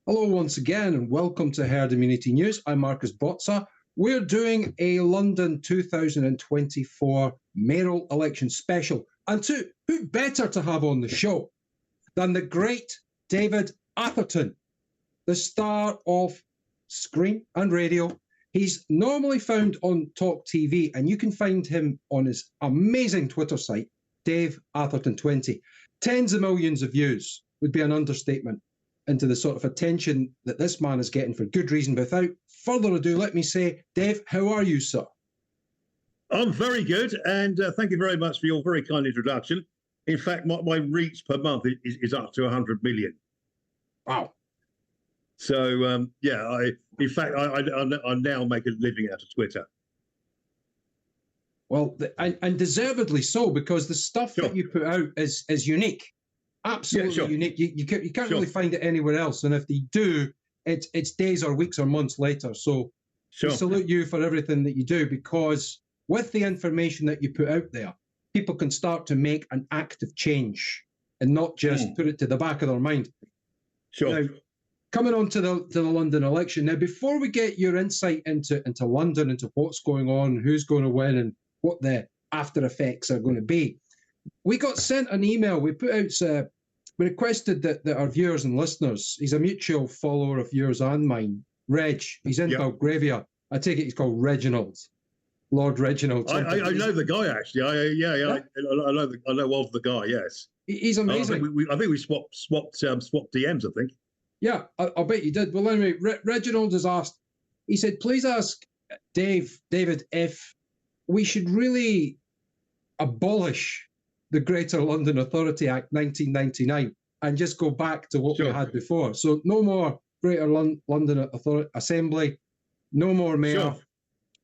Hello once again and welcome to Herd Immunity News. I'm Marcus Botza. We're doing a London 2024 mayoral election special. And who better to have on the show than the great David Atherton, the star of Screen and Radio. He's normally found on Talk TV, and you can find him on his amazing Twitter site, Dave Atherton 20. Tens of millions of views would be an understatement into the sort of attention that this man is getting for good reason. Without further ado, let me say, Dave, how are you, sir? I'm very good, and thank you very much for your very kind introduction. In fact, my reach per month is up to 100 million. Wow. So, I now make a living out of Twitter. Well, and deservedly so, because the stuff that you put out is unique. Absolutely unique. You can't really find it anywhere else. And if they do, it's days or weeks or months later. So we salute you for everything that you do, because with the information that you put out there, people can start to make an active change and not just put it to the back of their mind. Now, coming on to the London election. Now, before we get your insight into London, into what's going on, who's going to win, and what the after effects are going to be, we got sent an email. We put out, we requested that our viewers and listeners, he's a mutual follower of yours and mine, Reg, he's in Belgravia. I take it he's called Reginald, Lord Reginald. I know the guy, actually. I know of the guy, yes. He's amazing. I think we swapped DMs, I think. Yeah, I'll bet you did. Well, anyway, Reginald has asked, he said, please ask David, if we should really abolish the Greater London Authority Act 1999 and just go back to what we had before. So no more Greater London Authority Assembly, no more mayor.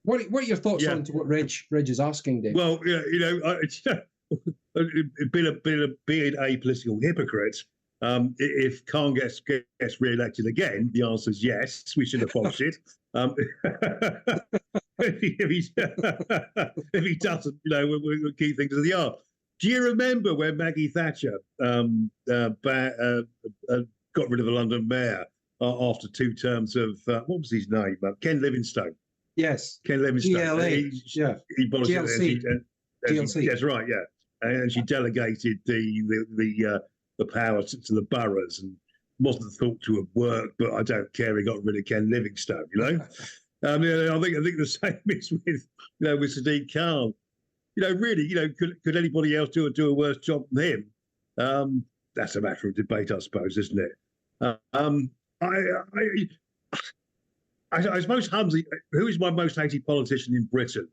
What are your thoughts on to what Reg is asking, Dave? Well, being a political hypocrite, if Khan gets re-elected again, the answer is yes, we should abolish it. If he doesn't, we'll keep things as they are. Do you remember when Maggie Thatcher got rid of the London mayor after 2 terms of, what was his name? Ken Livingstone. Yes. Ken Livingstone. GLA. He abolished GLC. GLC. Yes, right, yeah. And she delegated the power to the boroughs, and wasn't thought to have worked, but I don't care. He got rid of Ken Livingstone, I think the same is with Sadiq Khan. Really, could anybody else do a worse job than him? That's a matter of debate, I suppose, isn't it? I suppose Hamza, who is my most hated politician in Britain?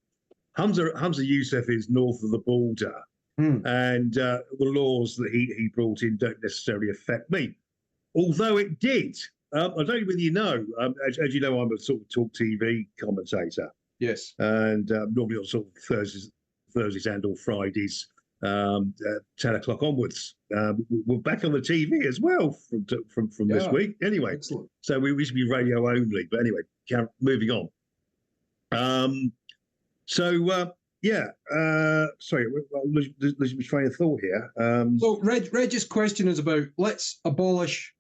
Hamza Yousaf is north of the border, and the laws that he brought in don't necessarily affect me. Although it did. I don't know whether you know, as you know, I'm a sort of Talk TV commentator. Yes. And normally on sort of Thursdays and or Fridays, 10 o'clock onwards. We're back on the TV as well from this week. Anyway, excellent. So we used to be radio only, but anyway, moving on. Sorry, losing my train of thought here. So Reg's question is about, let's abolish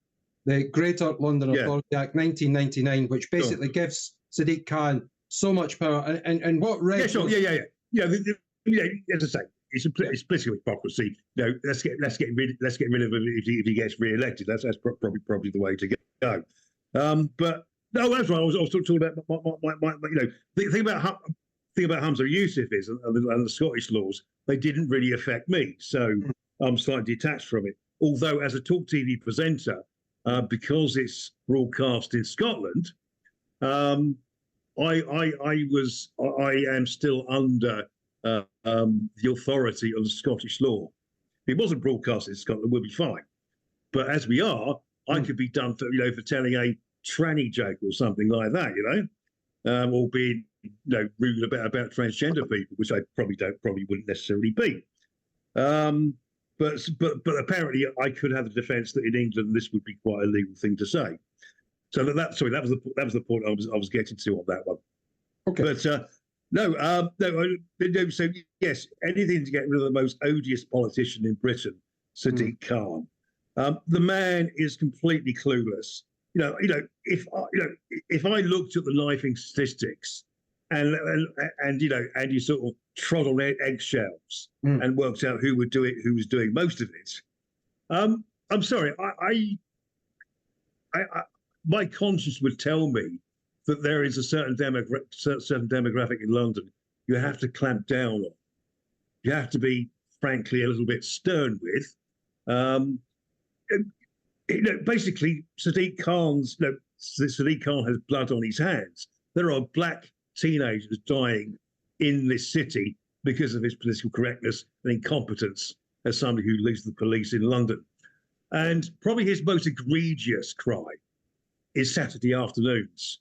the Greater London Authority Act 1999, which basically gives Sadiq Khan so much power. And what Reg... As I say, it's political hypocrisy. Let's get rid of him if he gets re-elected. That's probably the way to go. But no, that's right. I was talking about the thing about Hamza Yousaf is, and the Scottish laws, they didn't really affect me, so I'm slightly detached from it. Although, as a Talk TV presenter, because it's broadcast in Scotland, I am still under the authority of the Scottish law. If it wasn't broadcast in Scotland, we'll be fine. But as we are, I could be done for telling a tranny joke or something like that, or being rude about transgender people, which I probably wouldn't necessarily be. But apparently I could have the defence that in England this would be quite a legal thing to say. So that was the point I was getting to on that one. Okay. But so yes, anything to get rid of the most odious politician in Britain, Sadiq Khan. The man is completely clueless. if I looked at the knifing statistics and you sort of trod on eggshells and worked out who was doing most of it, I'm sorry, my conscience would tell me that there is a certain demographic in London you have to clamp down on. You have to be, frankly, a little bit stern with. Basically, Sadiq Khan has blood on his hands. There are black teenagers dying in this city because of his political correctness and incompetence as somebody who leads the police in London. And probably his most egregious crime is Saturday afternoons.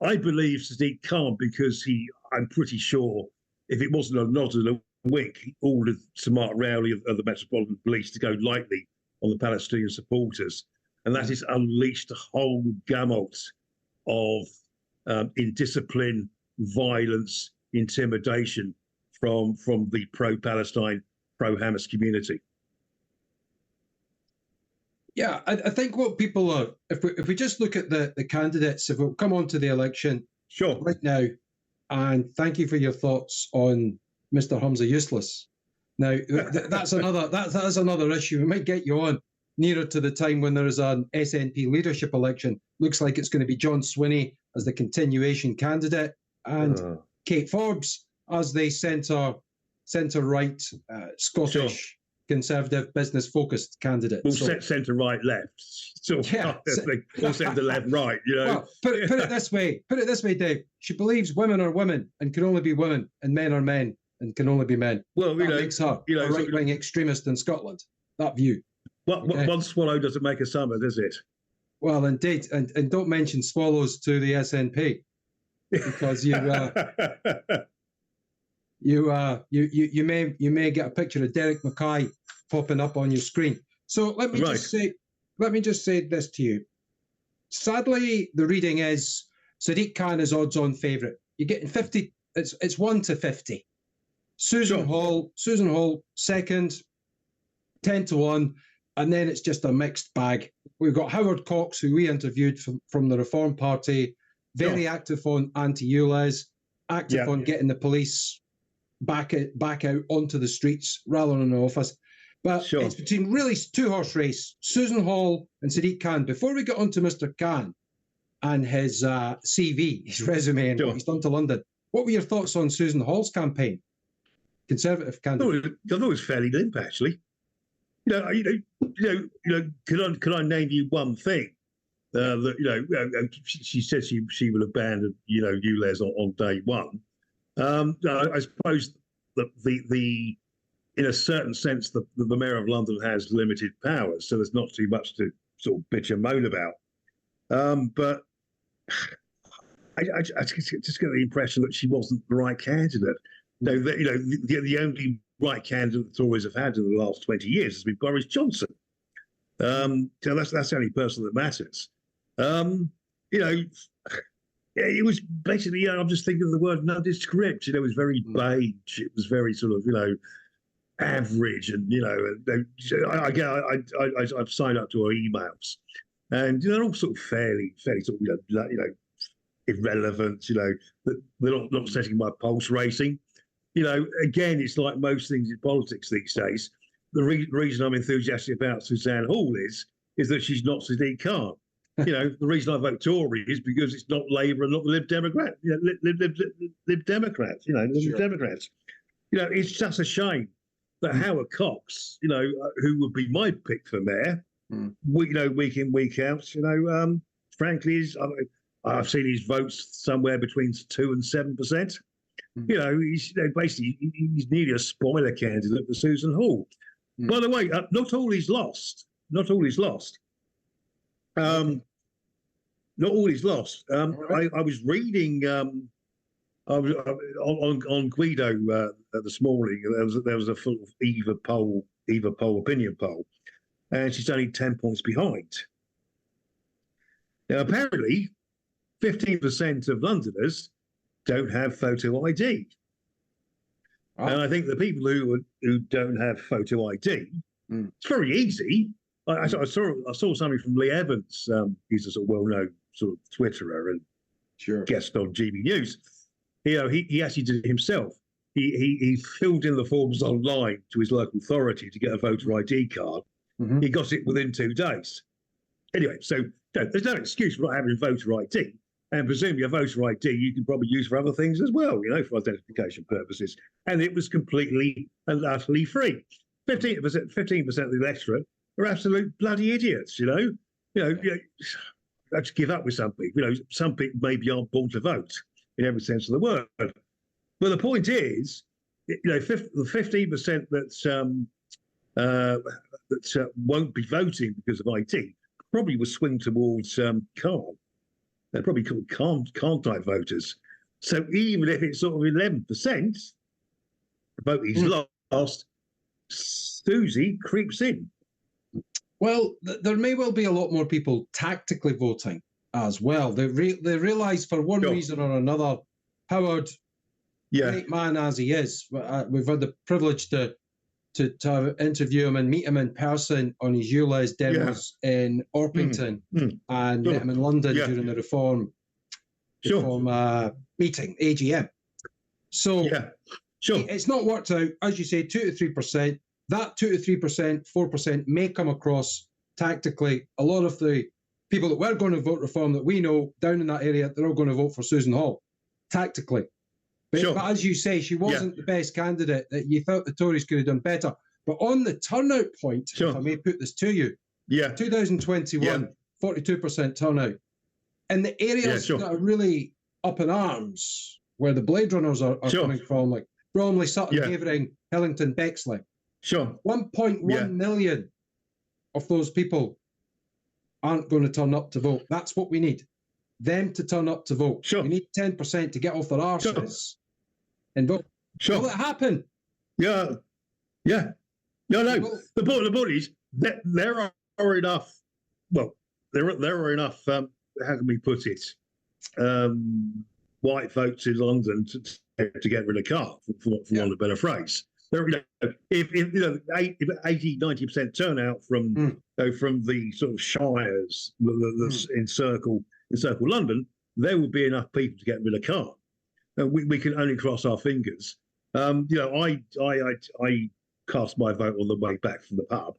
I believe Sadiq Khan because I'm pretty sure if it wasn't a nod and a wink, he ordered Samart Rowley of the Metropolitan Police to go lightly on the Palestinian supporters. And that has unleashed a whole gamut of indiscipline, violence, intimidation from the pro-Palestine, pro-Hamas community. Yeah, I think what people are, if we just look at the candidates, if we'll come on to the election right now, and thank you for your thoughts on Mr. Hamza Useless. Now, that's another issue. We might get you on nearer to the time when there is an SNP leadership election. Looks like it's going to be John Swinney as the continuation candidate and Kate Forbes as the centre-right Scottish Conservative business-focused candidate. Well, centre right left, or centre left right. Well, put it this way, Dave. She believes women are women and can only be women, and men are men and can only be men. Well, that makes her a right-wing extremist in Scotland. That view. One swallow doesn't make a summer, does it? Well, indeed, and don't mention swallows to the SNP because you may get a picture of Derek Mackay popping up on your screen. So let me just say this to you. Sadly, the reading is Sadiq Khan is odds-on favourite. You're getting 50. It's 1 to 50. Susan Hall second, 10 to 1, and then it's just a mixed bag. We've got Howard Cox, who we interviewed from the Reform Party, very active on anti-ulez, active on getting the police back out onto the streets rather than in the office. But it's between really two-horse race, Susan Hall and Sadiq Khan. Before we get on to Mr. Khan and his CV, his resume and what he's done to London, what were your thoughts on Susan Hall's campaign? Conservative candidate. I thought it was fairly limp, actually. Could I name you one thing that she said she will abandon ULEZ on day one. I suppose that the in a certain sense the Mayor of London has limited powers, so there's not too much to sort of bitch and moan about. But I just get the impression that she wasn't the right candidate. The only right candidate the Tories have had in the last 20 years has been Boris Johnson. So that's the only person that matters. It was basically, I'm just thinking of the word nondescript. It was very beige. It was very sort of, average. And, I've signed up to her emails. And they're all sort of fairly sort of, irrelevant, they're not setting my pulse racing. Again, it's like most things in politics these days. The reason I'm enthusiastic about Suzanne Hall is that she's not Sadiq Khan. The reason I vote Tory is because it's not Labour and not the Lib Democrats. Lib Democrats. Lib Democrats. It's just a shame that Howard Cox, who would be my pick for mayor, week in, week out, frankly, I've seen his votes somewhere between 2% and 7%. He's basically he's nearly a spoiler candidate for Susan Hall. By the way, not all is lost. Not all is lost. Not all is lost. I was reading I was on Guido this morning. There was a full Eva poll opinion poll, and she's only 10 points behind. Now, apparently, 15% of Londoners don't have photo ID. And I think the people who don't have photo ID, it's very easy. I saw something from Lee Evans. He's a sort of well-known sort of Twitterer and guest on GB News. He actually did it himself. He filled in the forms online to his local authority to get a voter ID card. Mm-hmm. He got it within 2 days. Anyway, so there's no excuse for not having voter ID. And presumably a voter ID you can probably use for other things as well, for identification purposes. And it was completely and utterly free. 15% of the electorate are absolute bloody idiots, Let's give up with some people. Some people maybe aren't born to vote in every sense of the word. But the point is, the 15% that won't be voting because of ID probably will swing towards Khan. They're probably called Khan type voters. So even if it's sort of 11%, the vote he's lost, Susie creeps in. Well, there may well be a lot more people tactically voting as well. They realise for one reason or another, Howard, great man as he is, we've had the privilege to interview him and meet him in person on his ULEZ demos in Orpington and met him in London during the reform meeting, AGM. So it's not worked out, as you say, 2 to 3%. That 2 to 3%, 4% may come across tactically. A lot of the people that were going to vote reform that we know down in that area, they're all going to vote for Susan Hall, tactically. But as you say, she wasn't the best candidate. That you felt the Tories could have done better. But on the turnout point, if I may put this to you, 2021, 42% turnout. And the areas that are really up in arms, where the Blade Runners are coming from, like Bromley, Sutton, Havering, Hillington, Bexley. 1.1 million of those people aren't going to turn up to vote. That's what we need. Them to turn up to vote. We need 10% to get off their arses and vote. Will it happen? No. The point is that there are enough. Well, there are enough. How can we put it? White votes in London to get rid of Carr, for want of a better phrase. There, if 80-90% turnout from the sort of shires that's encircle London, there would be enough people to get rid of Carr. We can only cross our fingers. I cast my vote on the way back from the pub,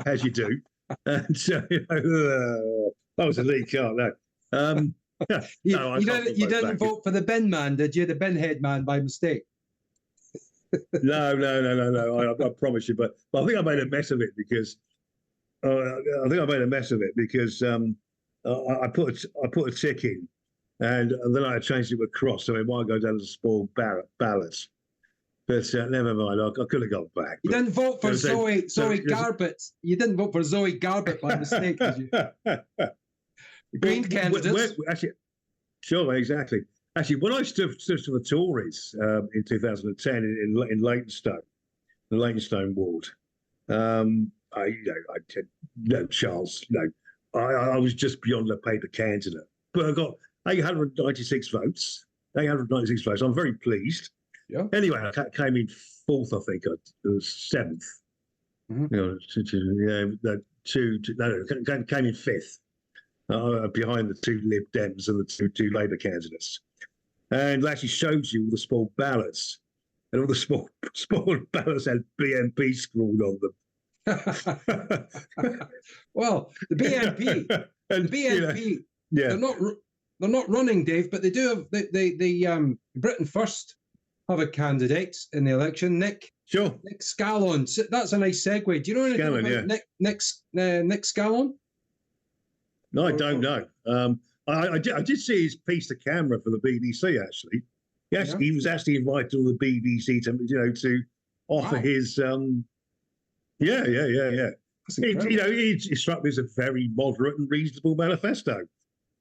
as you do. And so, that was a lead car. No, you didn't vote for the bin man, did you? The bin head man by mistake. No. I promise you. But I think I made a mess of it because I put a tick in. And then I changed it to a cross, so it might go down as a spoiled ballot. But never mind, I could have gone back. You didn't vote for Zoe Garbett. You didn't vote for Zoe Garbett by mistake, did you? The Green candidates. Actually, sure, exactly. Actually, when I stood for the Tories in 2010 in Leytonstone, the Leytonstone ward, Charles, I was just beyond a paper candidate. But I got 896 votes. I'm very pleased. Yeah. Anyway, I came in fourth, I think. It was seventh. Mm-hmm. Came in fifth, behind the two Lib Dems and the two Labour candidates. And it actually shows you all the spoiled ballots. And all the spoiled ballots had BNP scrawled on them. Well, the BNP, they're not running, Dave, but they do have the Britain First have a candidate in the election, Nick Scallon. So that's a nice segue. Do you know anything about Nick Scallon? No, I don't know. I did see his piece to camera for the BBC. Actually, he was actually invited to the BBC to offer his. He struck me as a very moderate and reasonable manifesto.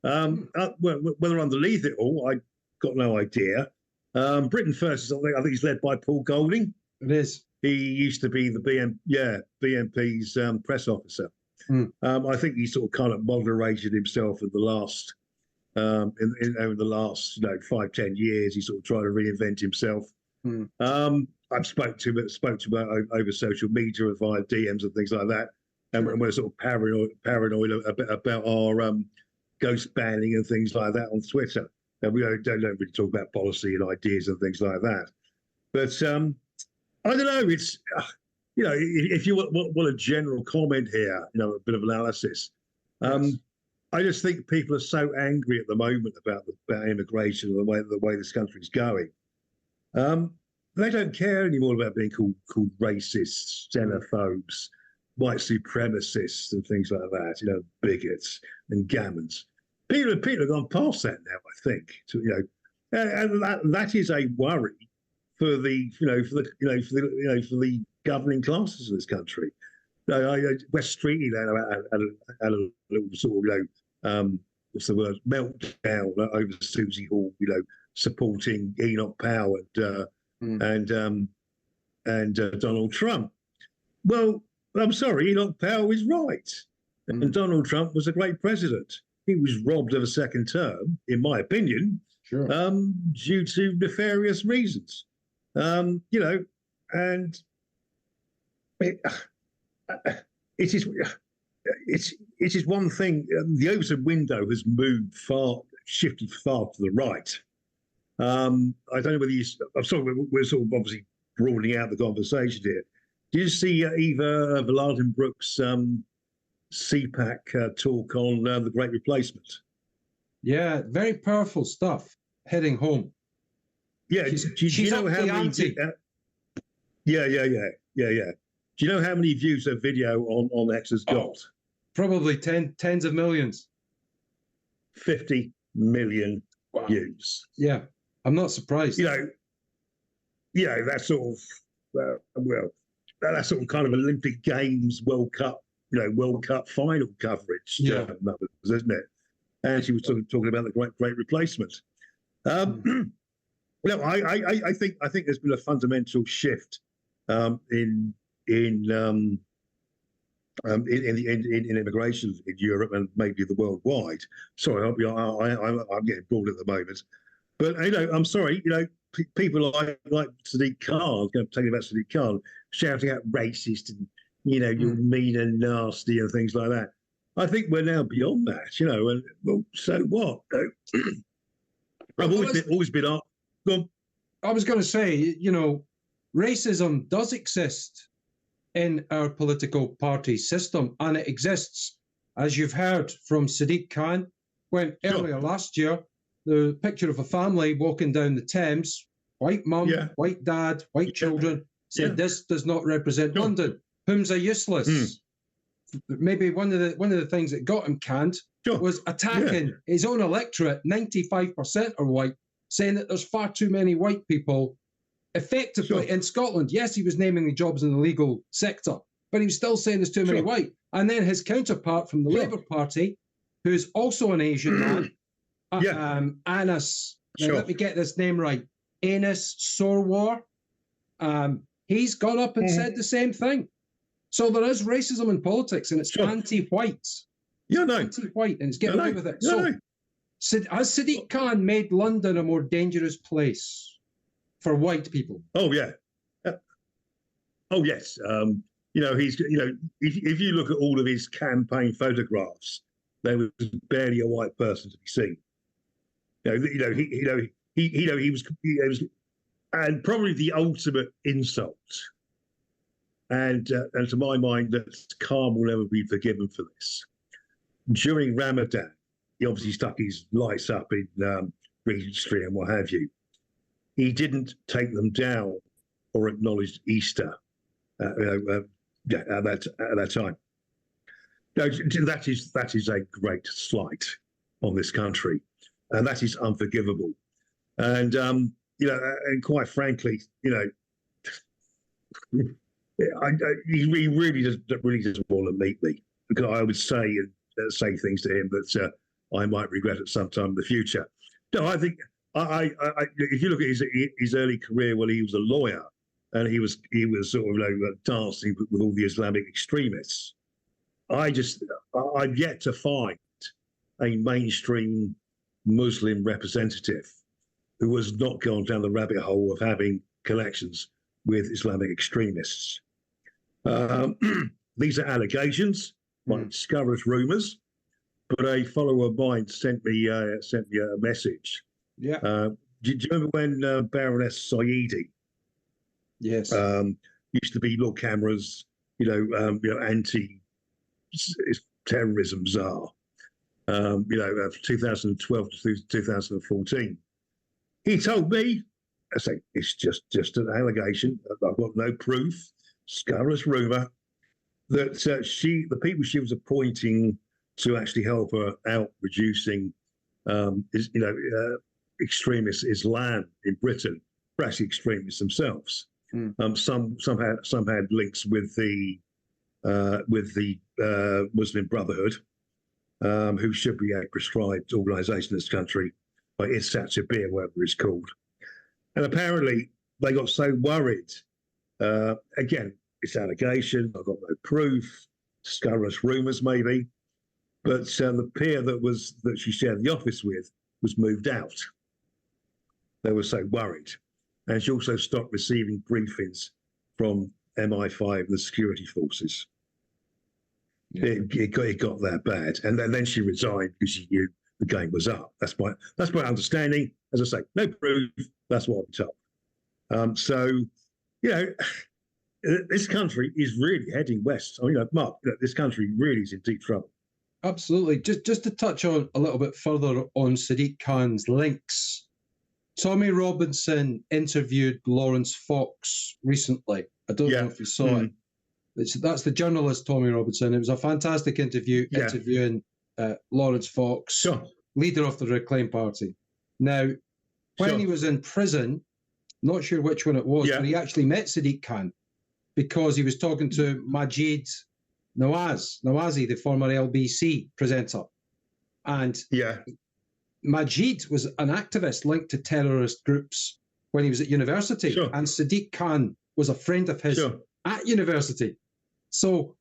Whether underneath it all, I got no idea. Britain First is I think he's led by Paul Golding. It is. He used to be the BNP's press officer. I think he sort of kind of moderated himself in the last over the last 5-10 years. He sort of tried to reinvent himself. I've spoke to him over social media and via DMs and things like that. and we're sort of paranoid about our ghost banning and things like that on Twitter. And we don't really talk about policy and ideas and things like that. But I don't know. It's if you want a general comment here, a bit of analysis. Yes. I just think people are so angry at the moment about immigration and the way this country's going. They don't care anymore about being called racists, xenophobes, white supremacists, and things like that. Bigots and gammons. People have gone past that now. I think, and that is a worry for the for the governing classes of this country. West Street had a little sort of what's the word, meltdown over Susie Hall, supporting Enoch Powell and Donald Trump. Well, I'm sorry, Enoch Powell is right, and Donald Trump was a great president. He was robbed of a second term, in my opinion, sure. Due to nefarious reasons. And it is one thing. The open window has shifted far to the right. I don't know whether I'm sorry, we're sort of obviously broadening out the conversation here. Did you see Eva Vlaardinbrug's CPAC talk on the Great Replacement? Yeah, very powerful stuff. Heading home. Yeah, do you know how many? Yeah. Do you know how many views her video on X has got? Probably tens of millions. 50 million views. Yeah, I'm not surprised. That's sort of that's sort of kind of Olympic Games, World Cup, World Cup final coverage, numbers, isn't it? And she was sort of talking about the great replacement. I think there's been a fundamental shift in immigration in Europe and maybe the worldwide. Sorry, I'm getting bored at the moment. But I'm sorry. People like Sadiq Khan, talking about Sadiq Khan, shouting out racist and you're mean and nasty and things like that. I think we're now beyond that. And well, so what? I've always been up. I was going to say, racism does exist in our political party system, and it exists, as you've heard from Sadiq Khan, when earlier last year, the picture of a family walking down the Thames, white mum, white dad, white children, said this does not represent London. Whom's a useless. Maybe one of the things that got him canned was attacking his own electorate, 95% are white, saying that there's far too many white people effectively in Scotland. Yes, he was naming the jobs in the legal sector, but he was still saying there's too many white. And then his counterpart from the Labour Party, who's also an Asian man, Anas, let me get this name right, Anas Sorwar, he's gone up and said the same thing. So there is racism in politics, and it's anti-white. Anti-white, and it's getting away with it. Has Sadiq Khan made London a more dangerous place for white people? Oh yeah. Oh yes. He's if you look at all of his campaign photographs, there was barely a white person to be seen. He was, and probably the ultimate insult. And to my mind, that Khan will never be forgiven for this. During Ramadan, he obviously stuck his lights up in Regent Street and what have you. He didn't take them down or acknowledge Easter at that time. No, that is a great slight on this country, and that is unforgivable. And and quite frankly, he really doesn't want to meet me, because I would say things to him that I might regret at some time in the future. No, I think if you look at his early career, well, he was a lawyer, and he was sort of dancing with all the Islamic extremists. I've yet to find a mainstream Muslim representative who has not gone down the rabbit hole of having connections with Islamic extremists. these are allegations, like scurrilous rumours. But a follower of mine sent me a message. Yeah. Do you remember when Baroness Saidi? Yes. Used to be Lord Cameron's, anti-terrorism czar. 2012 to 2014. He told me, I say, it's just an allegation. I've got no proof. Scurrilous rumour that the people she was appointing to actually help her out reducing, extremist Islam in Britain were actually extremists themselves. Some had links with the Muslim Brotherhood, who should be a proscribed organisation in this country, like Issat Shabir, whatever it's called. And apparently they got so worried. Again, it's allegation. I've got no proof. Scurrilous rumours, maybe. But the peer that she shared the office with was moved out. They were so worried. And she also stopped receiving briefings from MI5 and the security forces. Yeah. It got that bad. And then she resigned because she knew the game was up. That's my understanding. As I say, no proof. That's what I'm told. This country is really heading west. I mean, Mark, this country really is in deep trouble. Absolutely. Just to touch on a little bit further on Sadiq Khan's links. Tommy Robinson interviewed Lawrence Fox recently. I don't know if you saw it. That's the journalist Tommy Robinson. It was a fantastic interview interviewing Lawrence Fox, leader of the Reclaim Party. Now, when he was in prison, not sure which one it was, but he actually met Sadiq Khan because he was talking to Majid Nawazi, the former LBC presenter. And Majid was an activist linked to terrorist groups when he was at university. And Sadiq Khan was a friend of his at university. So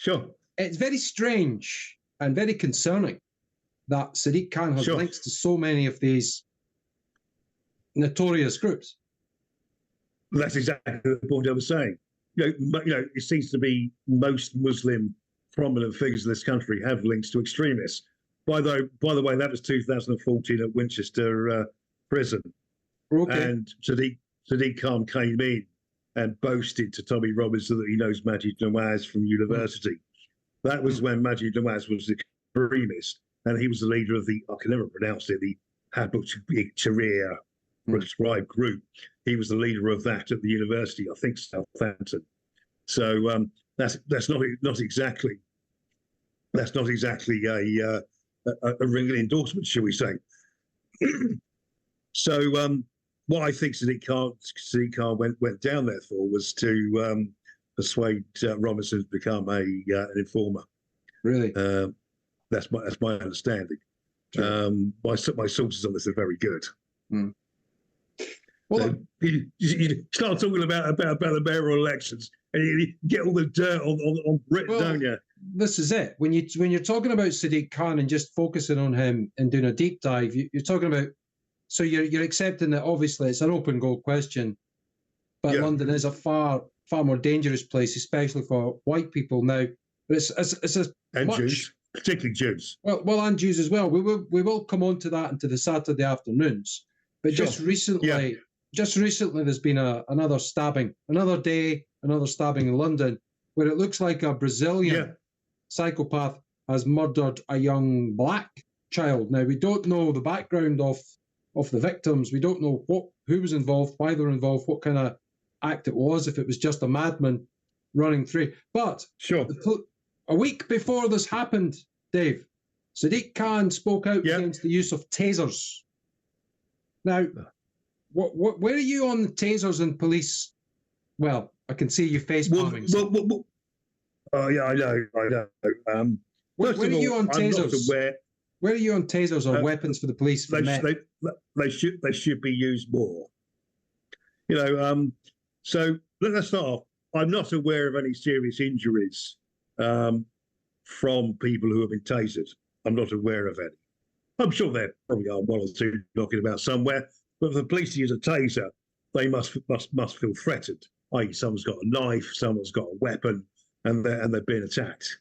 it's very strange and very concerning that Sadiq Khan has links to so many of these notorious groups. That's exactly the point I was saying. It seems to be most Muslim prominent figures in this country have links to extremists. By the way, that was 2014 at Winchester prison. Okay. And Sadiq Khan came in and boasted to Tommy Robinson that he knows Majid Nawaz from university. That was when Majid Nawaz was the extremist, and he was the leader of the, I can never pronounce it, the Habib Sharia prescribed group. He was the leader of that at the university, I think Southampton. So that's not exactly a ringing endorsement, shall we say? So what I think Sadiq Khan went down there for was to persuade Robinson to become an informer. Really? That's my understanding. My sources on this are very good. Well, you start talking about the mayoral elections, and you get all the dirt on Britain, don't you? This is it. When you're talking about Sadiq Khan and just focusing on him and doing a deep dive, you're talking about. So you're accepting that obviously it's an open goal question, but London is a far more dangerous place, especially for white people now. But it's Jews, particularly Jews. Well, and Jews as well. We will come on to that into the Saturday afternoons. But just recently, there's been another stabbing, another stabbing in London, where it looks like a Brazilian psychopath has murdered a young black child. Now we don't know the background of the victims. We don't know who was involved, why they were involved, what kind of act it was, if it was just a madman running through. But a week before this happened, Dave, Sadiq Khan spoke out against the use of tasers. Now, where are you on the tasers and police? Well, I can see your face palming. Oh yeah, I know. Where are you on tasers? Where are you on tasers or weapons for the police? They should be used more. So let's start off. I'm not aware of any serious injuries from people who have been tasered. I'm not aware of any. I'm sure there probably are one or two knocking about somewhere. But if the police use a taser, they must feel threatened. I.e., someone's got a knife, someone's got a weapon, and they're being attacked.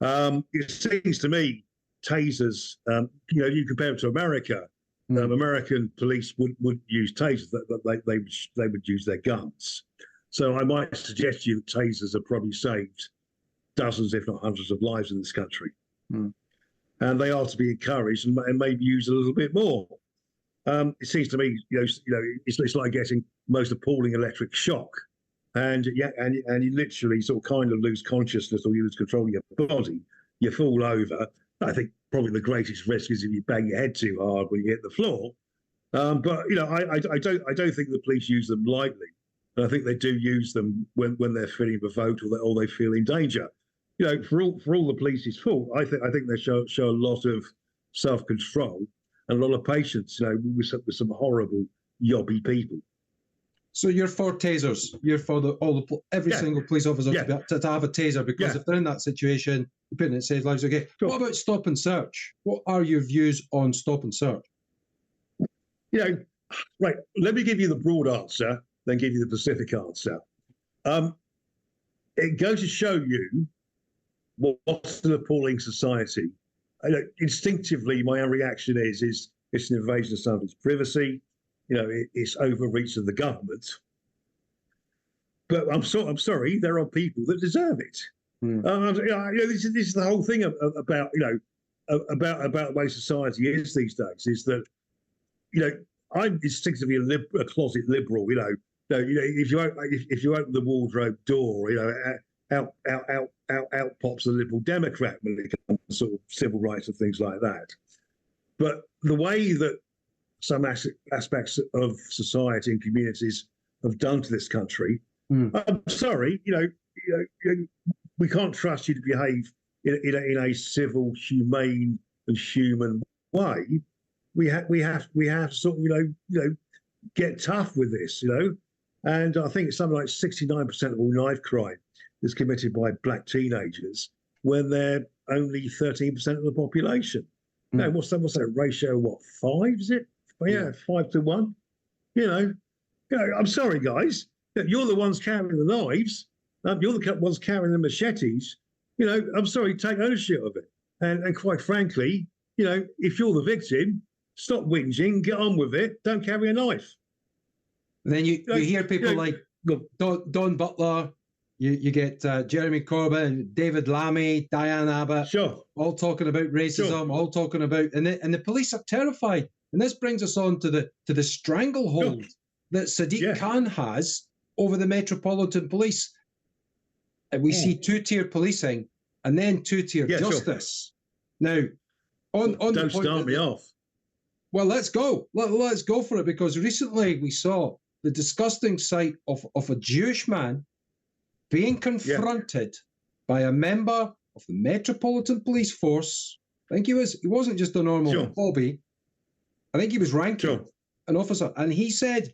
It seems to me tasers, you compare them to America. American police would use tasers, they would use their guns. So I might suggest to you that tasers have probably saved dozens, if not hundreds, of lives in this country. And they are to be encouraged and maybe used a little bit more. It seems to me, it's like getting most appalling electric shock, and you literally sort of kind of lose consciousness or you lose control of your body. You fall over. I think probably the greatest risk is if you bang your head too hard when you hit the floor. But I don't think the police use them lightly. And I think they do use them when they're feeling provoked or they feel in danger. For all the police's fault, I think they show a lot of self-control and a lot of patience. With some horrible yobby people. So you're for tasers. You're for every single police officer to have a taser, because if they're in that situation, it saves lives. Okay. Sure. What about stop and search? What are your views on stop and search? Right. Let me give you the broad answer, then give you the specific answer. It goes to show you what's an appalling society. Instinctively, my own reaction is it's an invasion of somebody's privacy. It's overreach of the government. But I'm sorry, there are people that deserve it. This is the whole thing about the way society is these days. Is that I'm instinctively a closet liberal. If you open the wardrobe door, out pops a liberal Democrat when it comes to sort of civil rights and things like that. But the way that some aspects of society and communities have done to this country, I'm sorry, we can't trust you to behave in a civil, humane, and human way. We have to sort of get tough with this, And I think it's something like 69% of all knife crime is committed by black teenagers when they're only 13% of the population. What's that ratio? What, 5? Is it? 5 to 1. I'm sorry, guys. You're the ones carrying the knives. You're the ones carrying the machetes. I'm sorry, take ownership of it. And quite frankly, if you're the victim, stop whinging, get on with it. Don't carry a knife. And then you hear people like Don Butler. You get Jeremy Corbyn, David Lammy, Diane Abbott, all talking about racism, all talking about, and the police are terrified. And this brings us on to the stranglehold that Sadiq Khan has over the Metropolitan Police. And we see two-tier policing and then two-tier justice. Now, on don't the point start me off. Well, let's go. Let's go for it, because recently we saw the disgusting sight of a Jewish man being confronted by a member of the Metropolitan Police Force. I think he wasn't just a normal hobby. I think he was ranking an officer, and he said,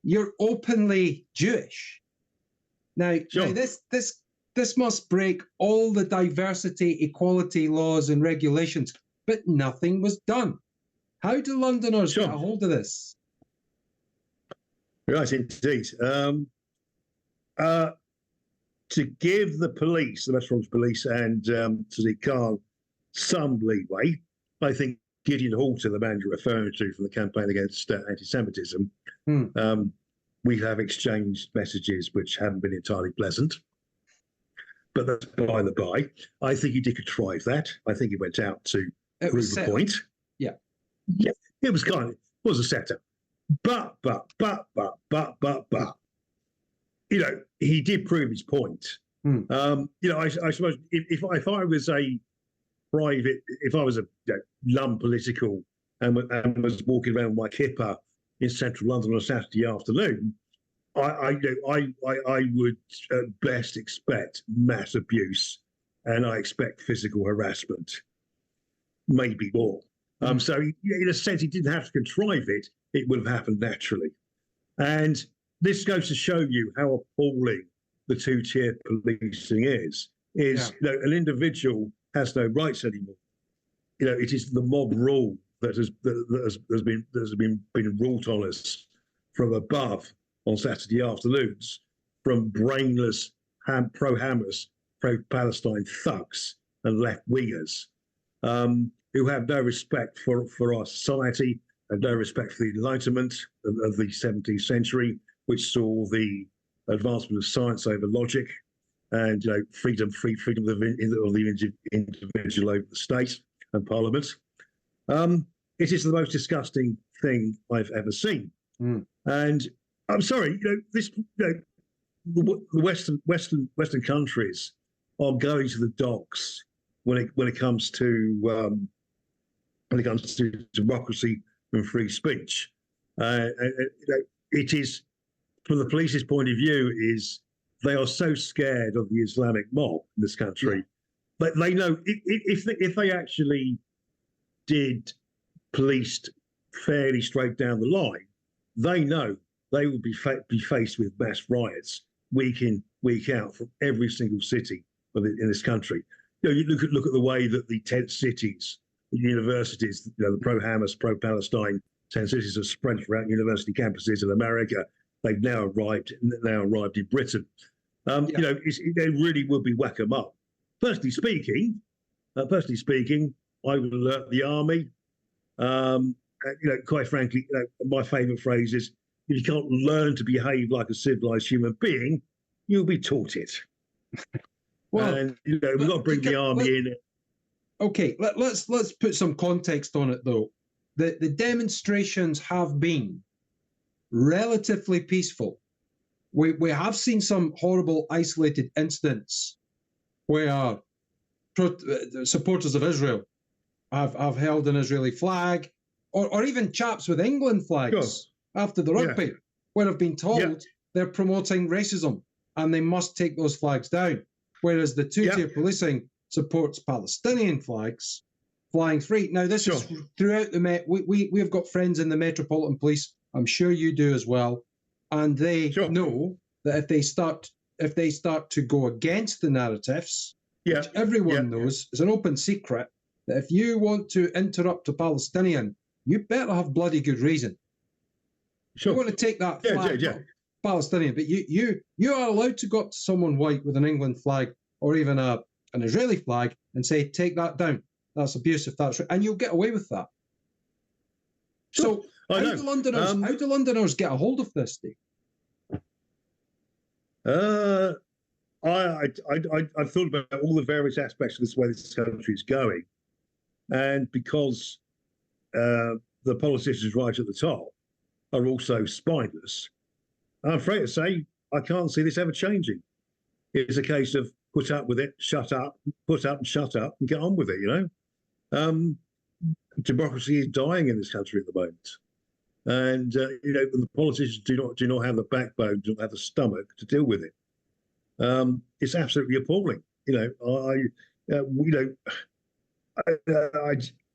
"You're openly Jewish." Now this must break all the diversity, equality laws and regulations, but nothing was done. How do Londoners get a hold of this? Right, indeed. To give the police, the Metropolitan Police and Sadiq Khan, some leeway, I think Gideon Halter, the man you're referring to from the campaign against anti-Semitism, we have exchanged messages which haven't been entirely pleasant. But that's by the by. I think he did contrive that. I think he went out to prove a point. Yeah, it was a setup. But. He did prove his point. I suppose if I was a private, if I was a non-political and was walking around with my kipper in central London on a Saturday afternoon, I would at best expect mass abuse, and I expect physical harassment, maybe more. So in a sense, he didn't have to contrive it; it would have happened naturally. And this goes to show you how appalling the two-tier policing is. An individual has no rights anymore. It is the mob rule that has been wrought on us from above on Saturday afternoons, from brainless pro-Hamas pro-Palestine thugs and left-wingers who have no respect for our society and no respect for the Enlightenment of the 17th century, which saw the advancement of science over logic and freedom of the individual over the state and parliament. It is the most disgusting thing I've ever seen. And I'm sorry, the Western countries are going to the dogs when it comes to democracy and free speech. It is, from the police's point of view, is they are so scared of the Islamic mob in this country, but they know if they actually did policed fairly straight down the line, they know they will be faced with mass riots week in, week out from every single city in this country. You look at the way that the tent cities, the universities, the pro-Hamas, pro-Palestine tent cities are spread throughout university campuses in America. They've now arrived in Britain. It really would be whack 'em up. Personally speaking, I would alert the army. Quite frankly, my favourite phrase is, if you can't learn to behave like a civilized human being, you'll be taught it. Well, and we've got to bring the army in. Okay, let's put some context on it though. The demonstrations have been relatively peaceful. We have seen some horrible isolated incidents where supporters of Israel have held an Israeli flag, or even chaps with England flags after the rugby, where have been told they're promoting racism and they must take those flags down. Whereas the two-tier policing supports Palestinian flags flying free. Now, this is throughout the Met. We have got friends in the Metropolitan Police. I'm sure you do as well, and they know that if they start to go against the narratives, which everyone knows is an open secret, that if you want to interrupt a Palestinian, you better have bloody good reason. You want to take that flag, Palestinian, but you are allowed to go up to someone white with an England flag or even an Israeli flag and say, take that down. That's abusive. That's right, and you'll get away with that. So how do Londoners get a hold of this, Dave? I've thought about all the various aspects of this way this country is going, and because the politicians right at the top are also spineless, I'm afraid to say I can't see this ever changing. It's a case of put up with it, shut up, put up and shut up, and get on with it. Democracy is dying in this country at the moment, and the politicians do not have the backbone, do not have the stomach to deal with it. It's absolutely appalling.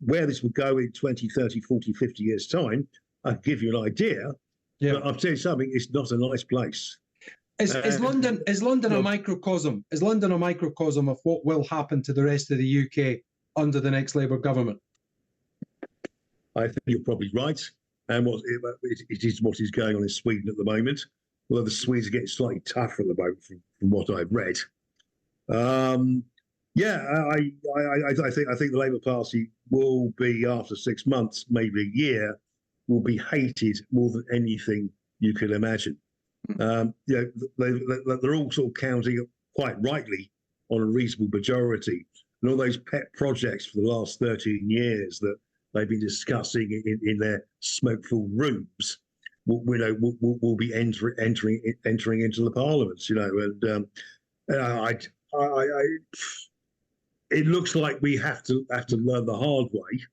Where this will go in 20, 30, 40, 50 years' time, I can give you an idea. But I'll tell you something, it's not a nice place. Is London a microcosm? Is London a microcosm of what will happen to the rest of the UK under the next Labour government? I think you're probably right. And it is what is going on in Sweden at the moment. Although the Swedes are getting slightly tougher at the moment from what I've read. I think the Labour Party will be, after 6 months, maybe a year, will be hated more than anything you can imagine. They're all sort of counting, quite rightly, on a reasonable majority. And all those pet projects for the last 13 years that they've been discussing in their smoke-filled rooms will be entering into the parliaments. It looks like we have to learn the hard way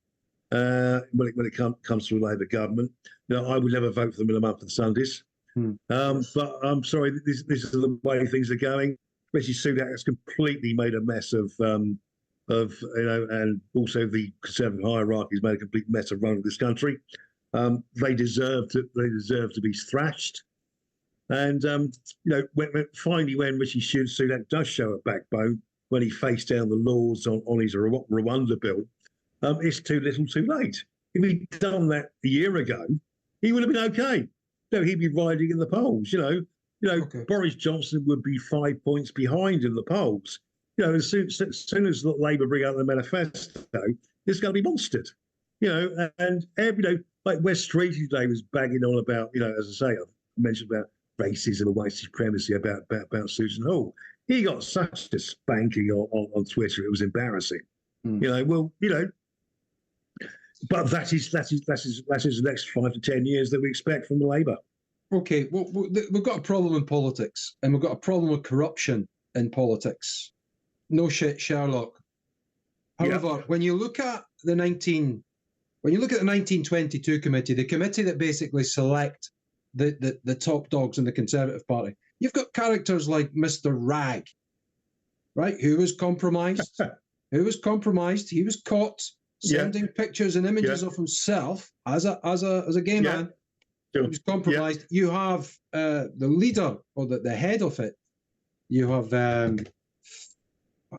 when it comes to a Labour government. I would never vote for them in a month of Sundays. But I'm sorry, this is the way things are going. Rishi Sunak has completely made a mess of and also the Conservative hierarchy has made a complete mess of running this country. They deserve to be thrashed. And when Rishi Sunak does show a backbone, when he faced down the Lords on his Rwanda bill, it's too little, too late. If he'd done that a year ago, he would have been okay. He'd be riding in the polls. Okay. Boris Johnson would be 5 points behind in the polls. as soon as Labour bring out the manifesto, it's going to be monstered. And like West Street today was banging on about, as I say, I mentioned about racism and white supremacy about Susan Hall. He got such a spanking on Twitter, it was embarrassing. But that is the next 5 to 10 years that we expect from the Labour. Okay, well, we've got a problem in politics, and we've got a problem with corruption in politics. No shit, Sherlock. However, when you look at the 1922 committee, the committee that basically select the top dogs in the Conservative Party, you've got characters like Mr. Ragg, right, who was compromised. He was caught sending pictures and images of himself as a gay man. He was compromised. You have the leader or the head of it. You have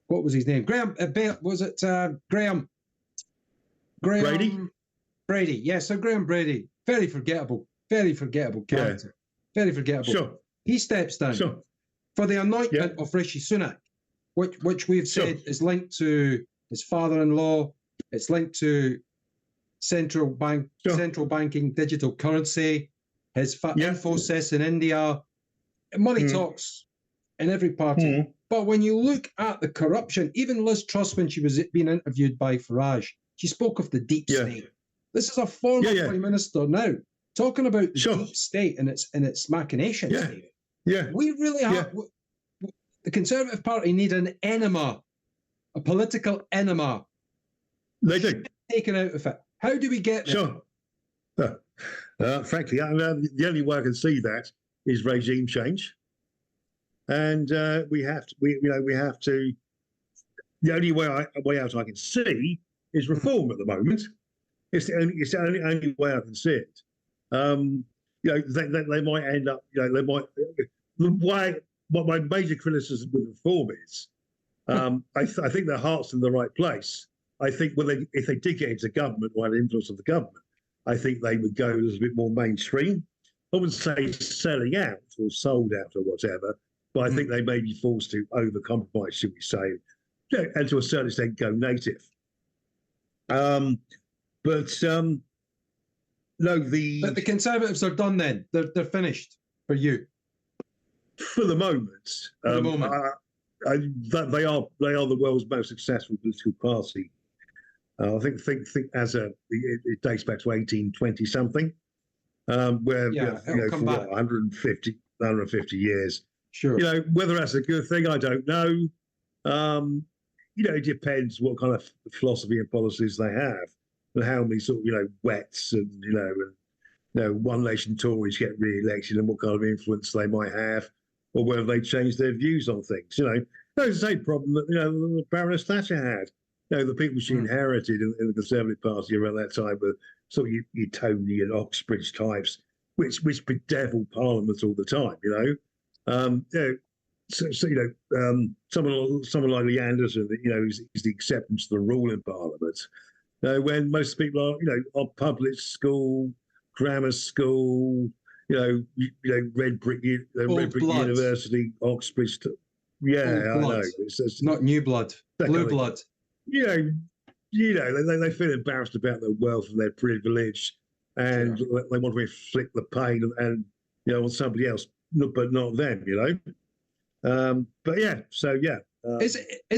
what was his name? Graham. Was it Graham? Brady. Yes, Sir Graham Brady. Very forgettable character. Yeah. Very forgettable. Sure. He steps down for the anointment of Rishi Sunak, which we've said is linked to his father-in-law. It's linked to central banking, digital currency, his Infosys in India. Money talks in every party. But when you look at the corruption, even Liz Truss, when she was being interviewed by Farage, she spoke of the deep state. This is a former Prime Minister now talking about the deep state and its machinations. We really have the Conservative Party need an enema, a political enema. They do. Taken out of it. How do we get there? Frankly, the only way I can see that is regime change, and we have to. The only way out I can see is reform at the moment. It's the only way I can see it. They might end up. What my major criticism with reform is, I think their heart's in the right place. I think if they did get into government or had influence of the government, I think they would go a little bit more mainstream. I wouldn't say selling out or sold out or whatever, but I think they may be forced to over-compromise, should we say, and to a certain extent go native. But the Conservatives are done then. They're finished for you. For the moment. They are the world's most successful political party. I think it dates back to 1820 something, where for 150 years. Sure. Whether that's a good thing, I don't know. It depends what kind of philosophy and policies they have, and how many sort of wets and one nation Tories get re-elected, and what kind of influence they might have, or whether they change their views on things. It's the same problem that Baroness Thatcher had. The people she inherited in the Conservative Party around that time were sort of your Tony and Oxbridge types, which bedevil Parliament all the time. Someone like Lee Anderson, is the acceptance of the rule in Parliament. When most people are, public school, grammar school, Red Brick University, Oxbridge. I know. It's not new blood, blue blood. They feel embarrassed about their wealth and their privilege, and they want to inflict the pain and on somebody else, but not them. Is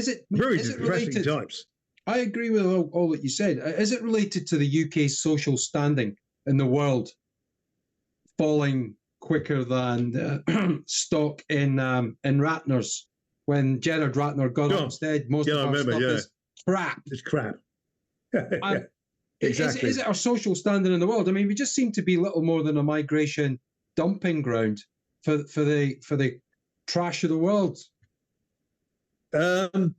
it very depressing times? I agree with all that you said. Is it related to the UK's social standing in the world falling quicker than stock in Ratner's when Gerard Ratner got up instead? Most of our stuff is crap. It's crap. Exactly. Is it our social standing in the world? I mean, we just seem to be little more than a migration dumping ground for the trash of the world. Again,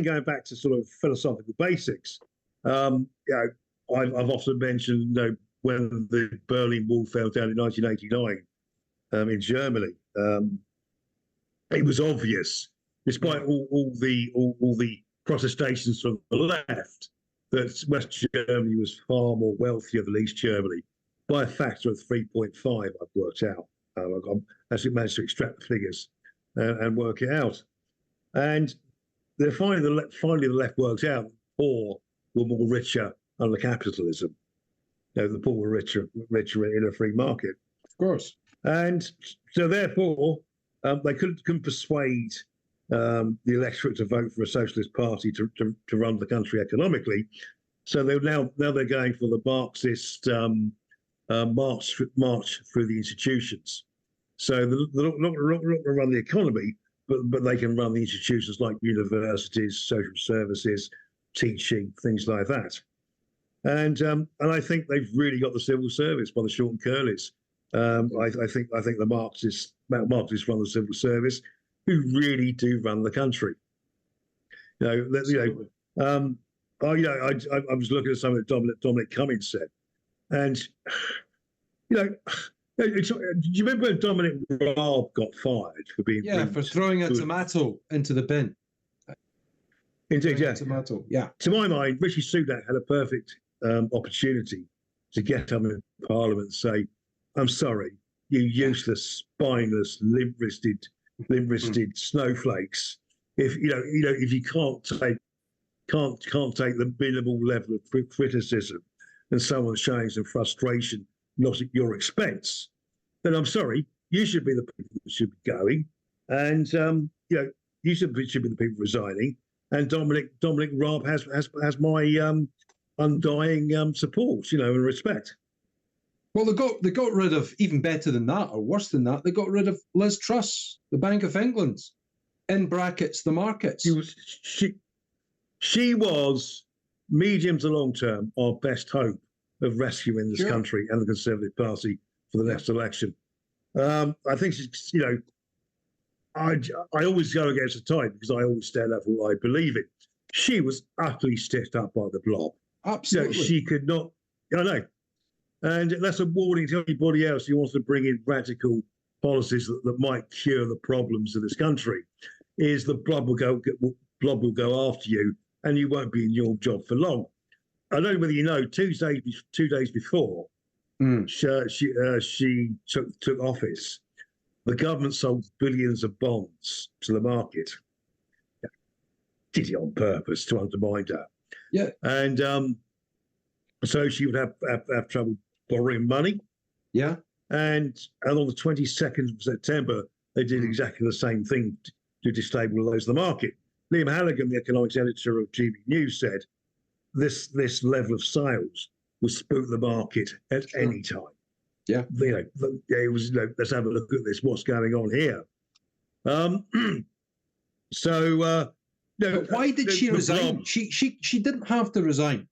going back to sort of philosophical basics, I've often mentioned when the Berlin Wall fell down in 1989 in Germany. It was obvious, despite all the protestations from the left, that West Germany was far more wealthier than East Germany by a factor of 3.5. I've worked out. I've actually managed to extract the figures and work it out. And they're finally the left works out. Poor were more richer under capitalism. The poor were richer in a free market. Of course. And so therefore, they couldn't persuade the electorate to vote for a socialist party to run the country economically. So they're going for the Marxist march through the institutions. So they're not going to run the economy, but they can run the institutions like universities, social services, teaching, things like that. And I think they've really got the civil service by the short and curlies. I think the Marxists run the civil service, who really do run the country. I was looking at something that Dominic Cummings said, and do you remember when Dominic Raab got fired for being for throwing a tomato into the bin? Indeed, yeah. Tomato, yeah. To my mind, Rishi Sunak had a perfect opportunity to get up in Parliament and say, "I'm sorry, you useless, spineless, limp-wristed snowflakes. If you can't take the minimal level of criticism, and someone's showing some frustration, not at your expense, then I'm sorry, you should be the people that should be going, and you should be the people resigning. And Dominic Raab has my undying support, and respect." Well, they got rid of, even better than that, or worse than that, they got rid of Liz Truss, the Bank of England, in brackets, the markets. She was, medium to long term, our best hope of rescuing this country and the Conservative Party for the next election. I think she's, I always go against the tide because I always stand up for what I believe in. She was utterly stitched up by the blob. Absolutely. She could not, I know. And that's a warning to anybody else who wants to bring in radical policies that might cure the problems of this country, is the blob will go after you and you won't be in your job for long. I don't know whether you know, 2 days before she took office, the government sold billions of bonds to the market. Did it on purpose to undermine her. Yeah. And so she would have trouble borrowing money. Yeah. And on the 22nd of September, they did exactly the same thing to destabilise the market. Liam Halligan, the economics editor of GB News, said this level of sales will spook the market at any time. Yeah. It was, let's have a look at this, what's going on here. But why did she resign? She didn't have to resign.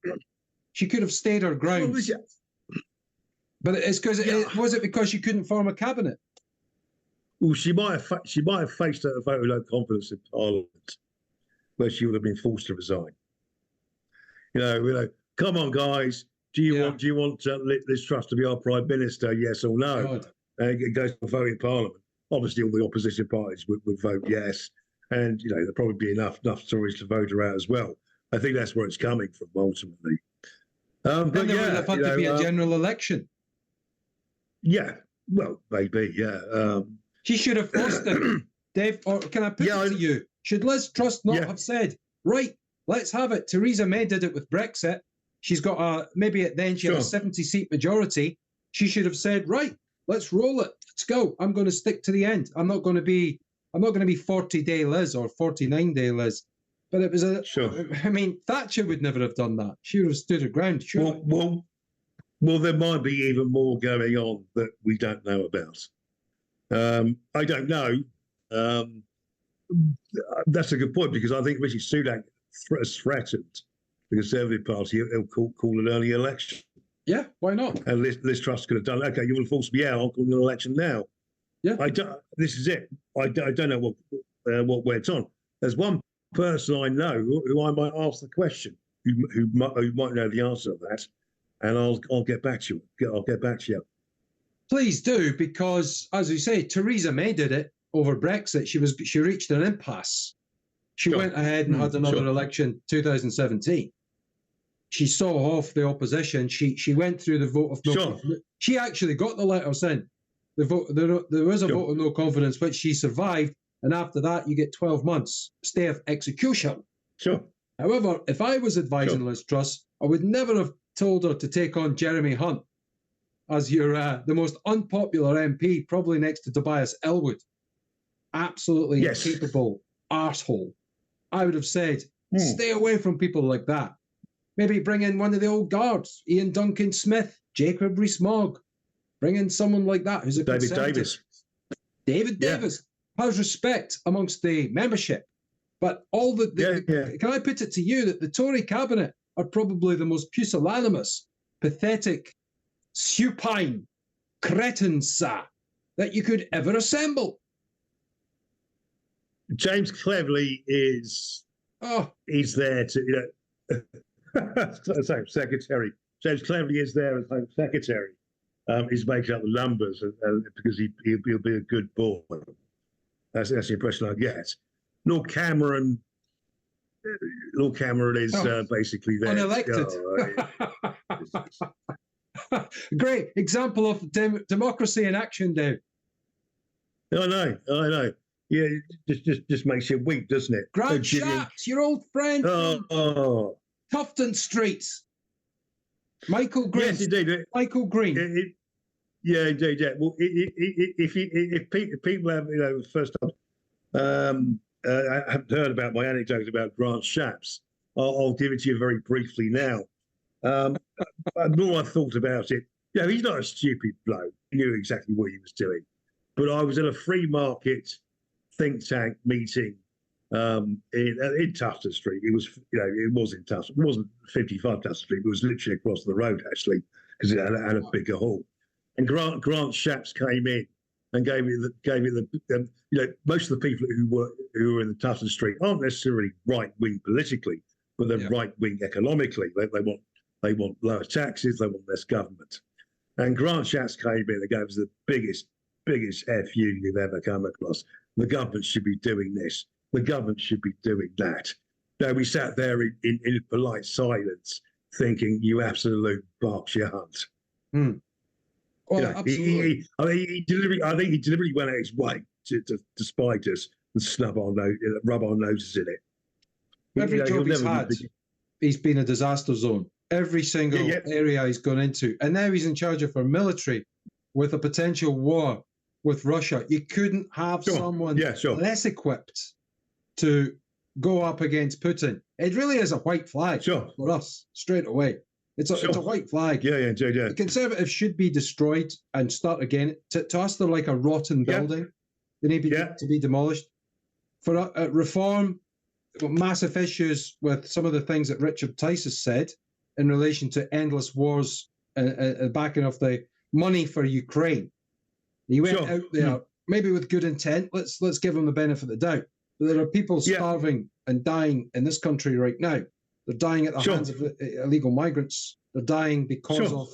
She could have stayed her ground. But it's because was it because she couldn't form a cabinet? Well, she might have faced a vote of no confidence in Parliament, where she would have been forced to resign. Come on, guys. Do you want Liz Truss to be our Prime Minister? Yes or no? And it goes to a vote in Parliament. Obviously, all the opposition parties would vote yes, and there'll probably be enough Tories to vote her out as well. I think that's where it's coming from ultimately. But there would have had to be a general election. Yeah, well, maybe, yeah. She should have forced it, Dave. Or can I put it to you? Should Liz Truss not have said, right, let's have it? Theresa May did it with Brexit. She's got she had a 70-seat majority. She should have said, right, let's roll it. Let's go. I'm going to stick to the end. I'm not going to be 40-day Liz or 49-day Liz. But it was Thatcher would never have done that. She would have stood her ground. Sure. Well, there might be even more going on that we don't know about. I don't know. That's a good point, because I think Rishi Sunak has threatened the Conservative Party he'll call an early election. Yeah, why not? And Liz Truss could have done, okay, you want to force me out, I'll call an election now. Yeah. This is it. I don't know what went on. There's one person I know who I might ask the question, who might know the answer to that, and I'll get back to you. I'll get back to you. Please do, because as you say, Theresa May did it over Brexit. She reached an impasse. She went ahead and had another election, 2017. She saw off the opposition. She went through the vote of no confidence. She actually got the letters in. There was a vote of no confidence, which she survived. and after that you get 12 months stay of execution. Sure. However, if I was advising Liz Truss, I would never have told her to take on Jeremy Hunt as your the most unpopular MP, probably next to Tobias Ellwood. Absolutely incapable arsehole. I would have said, stay away from people like that. Maybe bring in one of the old guards, Ian Duncan Smith, Jacob Rees-Mogg. Bring in someone like that who's a conservative. David Davis has respect amongst the membership. But all can I put it to you that the Tory cabinet are probably the most pusillanimous, pathetic, supine cretins that you could ever assemble. James Cleverly is there to, Home Secretary. James Cleverly is there as Home Secretary. He's making up the numbers because he'll be a good boy. That's the impression I get. Lord Cameron is basically there. Unelected. Great example of democracy in action, Dave. I know. Yeah, just makes you weep, doesn't it? Grant Shapps, your old friend from Tufton Street. Michael Green. Yes, indeed. Michael Green. Indeed. Yeah. Well, if people have, first time, I haven't heard about my anecdote about Grant Shapps. I'll give it to you very briefly now. The more I thought about it, he's not a stupid bloke. He knew exactly what he was doing. But I was at a free market think tank meeting in Tufton Street. It was, it was in Tufton. It wasn't 55 Tufton Street. It was literally across the road, actually, because it had a bigger hall. And Grant Shapps came in and gave me the most of the people who were in the Tufton Street aren't necessarily right wing politically, but they're right wing economically. They want lower taxes. They want less government. And Grant Shapps came in and gave us the biggest FU you've ever come across. The government should be doing this. The government should be doing that. Now, we sat there in polite silence thinking, you absolute Berkshire Hunt. Oh, absolutely. I think he deliberately went out his way to spite us and rub our noses in it. Every job he's had, he's been a disaster zone. Every single area he's gone into. And now he's in charge of our military with a potential war with Russia. You couldn't have someone less equipped to go up against Putin. It really is a white flag for us, straight away. It's a white flag. Yeah. The Conservatives should be destroyed and start again. To us, they're like a rotten building. They need to be demolished. For reform, massive issues with some of the things that Richard Tice has said in relation to endless wars and backing off the money for Ukraine. He went out there, maybe with good intent. Let's give him the benefit of the doubt. But there are people starving and dying in this country right now. They're dying at the hands of illegal migrants. They're dying because of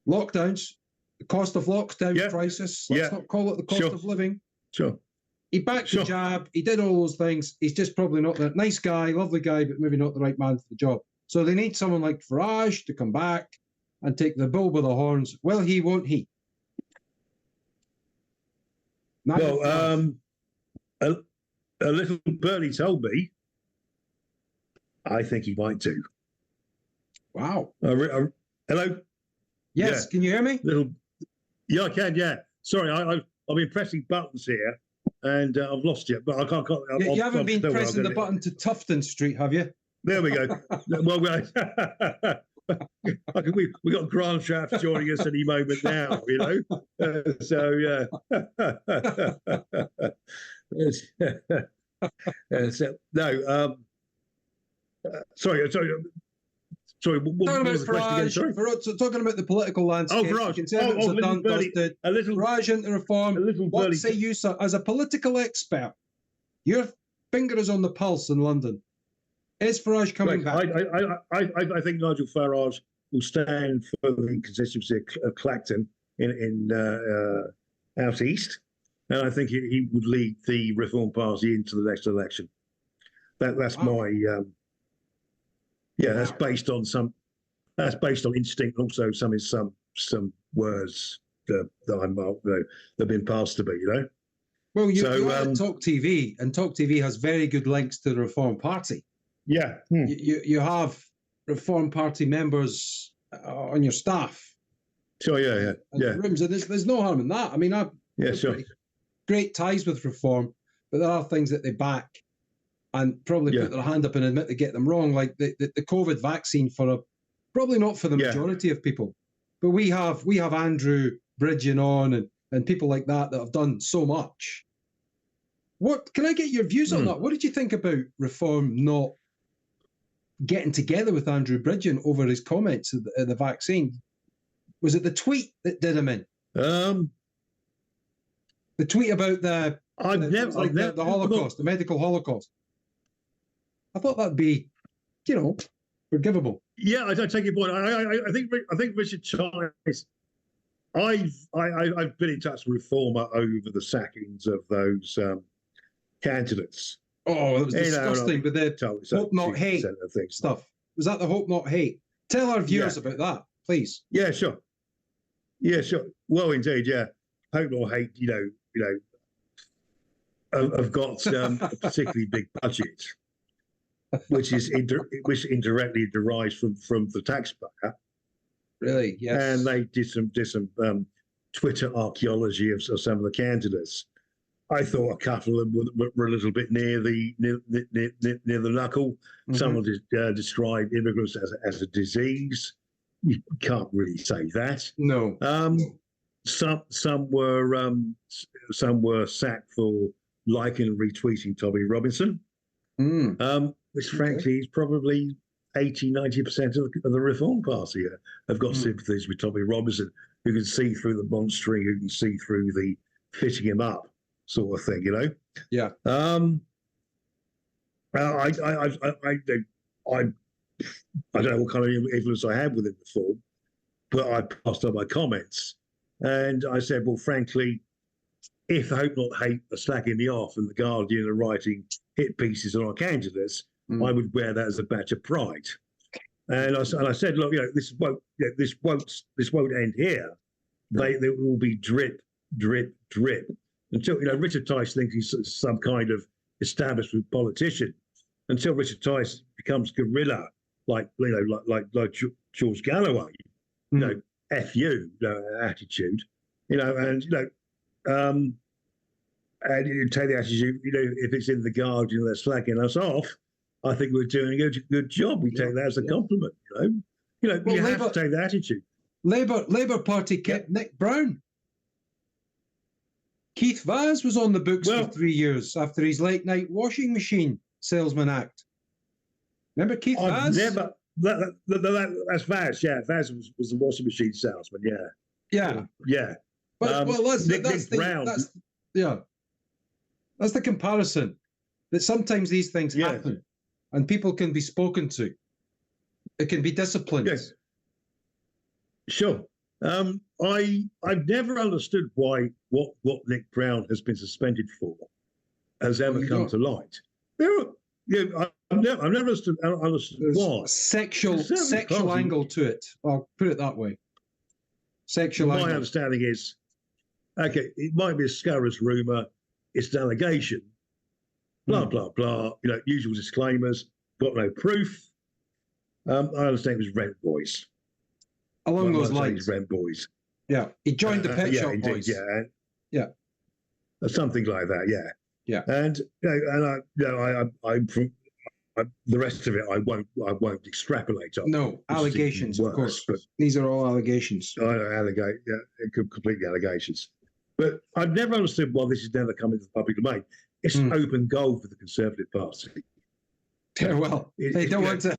lockdowns, the cost of lockdown crisis. Let's not call it the cost of living. He backed the jab. He did all those things. He's just probably not the nice guy, lovely guy, but maybe not the right man for the job. So they need someone like Farage to come back and take the bull by the horns. Will he, won't he? A little birdie told me I think he might do. Wow. Hello? Yes, can you hear me? Yeah, I can, yeah. Sorry, I've been pressing buttons here and I've lost you, but I can't. You haven't been pressing the button to Tufton Street, have you? There we go. Well, we got Grant Shapps joining us any moment now, Sorry. What was the question again? Sorry. Talking about the political landscape. Farage. Conservatives are done, dusted. Farage into reform. What say you, sir, as a political expert? Your finger is on the pulse in London. Is Farage coming back? I think Nigel Farage will stand for the constituency of Clacton in out east, and I think he would lead the Reform Party into the next election. That's my That's based on instinct, and also some words that have been passed to me. Well, you are at Talk TV, and Talk TV has very good links to the Reform Party. Yeah. You have Reform Party members on your staff. Sure, yeah. Rooms, and there's no harm in that. I mean, I've great ties with Reform, but there are things that they back and probably put their hand up and admit they get them wrong, like the COVID vaccine probably not for the majority of people, but we have Andrew Bridgen on and people like that have done so much. What can I get your views on that? What did you think about Reform not getting together with Andrew Bridgen over his comments of the vaccine? Was it the tweet that did him in? The tweet about the Holocaust, the medical Holocaust. I thought that'd be, forgivable. Yeah, I don't take your point. I think Richard Tice. I've been in touch with Reformer over the sackings of those candidates. Oh, it was disgusting with the hope not hate stuff. Was that the hope not hate? Tell our viewers about that, please. Yeah, sure. Well, indeed, yeah. Hope not hate. Have got a particularly big budget, which indirectly derives from the taxpayer. Really? Yes. And they did some Twitter archaeology of some of the candidates. I thought a couple of them were a little bit near the knuckle. Mm-hmm. Someone described immigrants as a disease. You can't really say that. No. Some were sacked for liking and retweeting Tommy Robinson, which frankly is probably 80-90% of the Reform Party have got sympathies with Tommy Robinson, who can see through the monstering, who can see through the fitting him up sort of thing, Yeah. I don't know what kind of influence I had within Reform, but I passed on my comments, and I said, well, frankly, if Hope Not Hate are slacking me off and the Guardian are writing hit pieces on our candidates, I would wear that as a badge of pride. And I said, look, this won't end here. There will be drip, drip, drip until Richard Tice thinks he's some kind of establishment politician. Until Richard Tice becomes guerrilla, like George Galloway, F you, attitude, and you take the attitude, if it's in the Guardian, they're slacking us off. I think we're doing a good job. We take that as a compliment, you have to take the attitude. Labour Party kept Nick Brown. Keith Vaz was on the books for 3 years after his late night washing machine salesman act. Remember Keith Vaz? That's Vaz. Yeah, Vaz was the washing machine salesman. Yeah. But that's the comparison. That sometimes these things happen, and people can be spoken to. It can be disciplined. Yes. Sure. I've never understood why what Nick Brown has been suspended for has ever come to light. I've never understood why. Sexual angle to it. I'll put it that way. Sexual angle. My understanding is, okay, it might be a scurrilous rumour. It's an allegation. Blah, blah, blah. Usual disclaimers. Got no proof. I understand it was Rent Boys. Along those lines. Rent Boys. Yeah. He joined the Pet Shop Boys. Yeah. Something like that, yeah. Yeah. And the rest of it I won't extrapolate on. No, allegations, of course. But these are all allegations. I know, completely allegations. But I've never understood why this has never come into the public domain. It's an open goal for the Conservative Party. Yeah, well, they don't want to.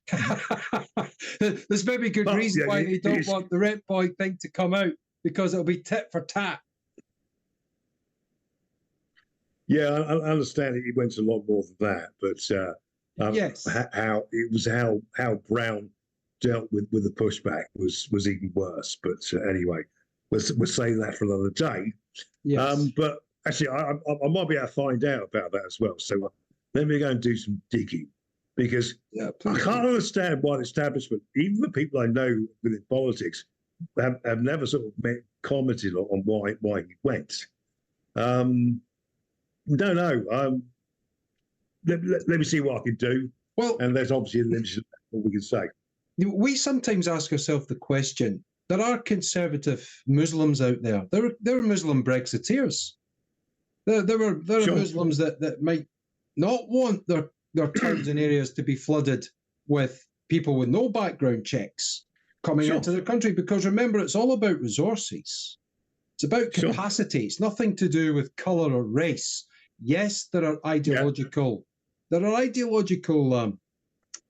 There's maybe good reason why they don't want the Rent Boy thing to come out, because it'll be tit for tat. Yeah, I understand it went a lot more than that, but yes, how Brown dealt with the pushback was even worse. But anyway, we'll say that for another day. Yes. But actually, I might be able to find out about that as well. So let me go and do some digging, because I can't understand why the establishment, even the people I know within politics, have never sort of commented on why he went. No. Let me see what I can do. Well, and there's obviously a limit to what we can say. We sometimes ask ourselves the question, there are conservative Muslims out there. There are Muslim Brexiteers. There are Muslims that might not want their towns and areas to be flooded with people with no background checks coming into their country, because remember, it's all about resources. It's about capacity. It's nothing to do with colour or race. Yes, there are ideological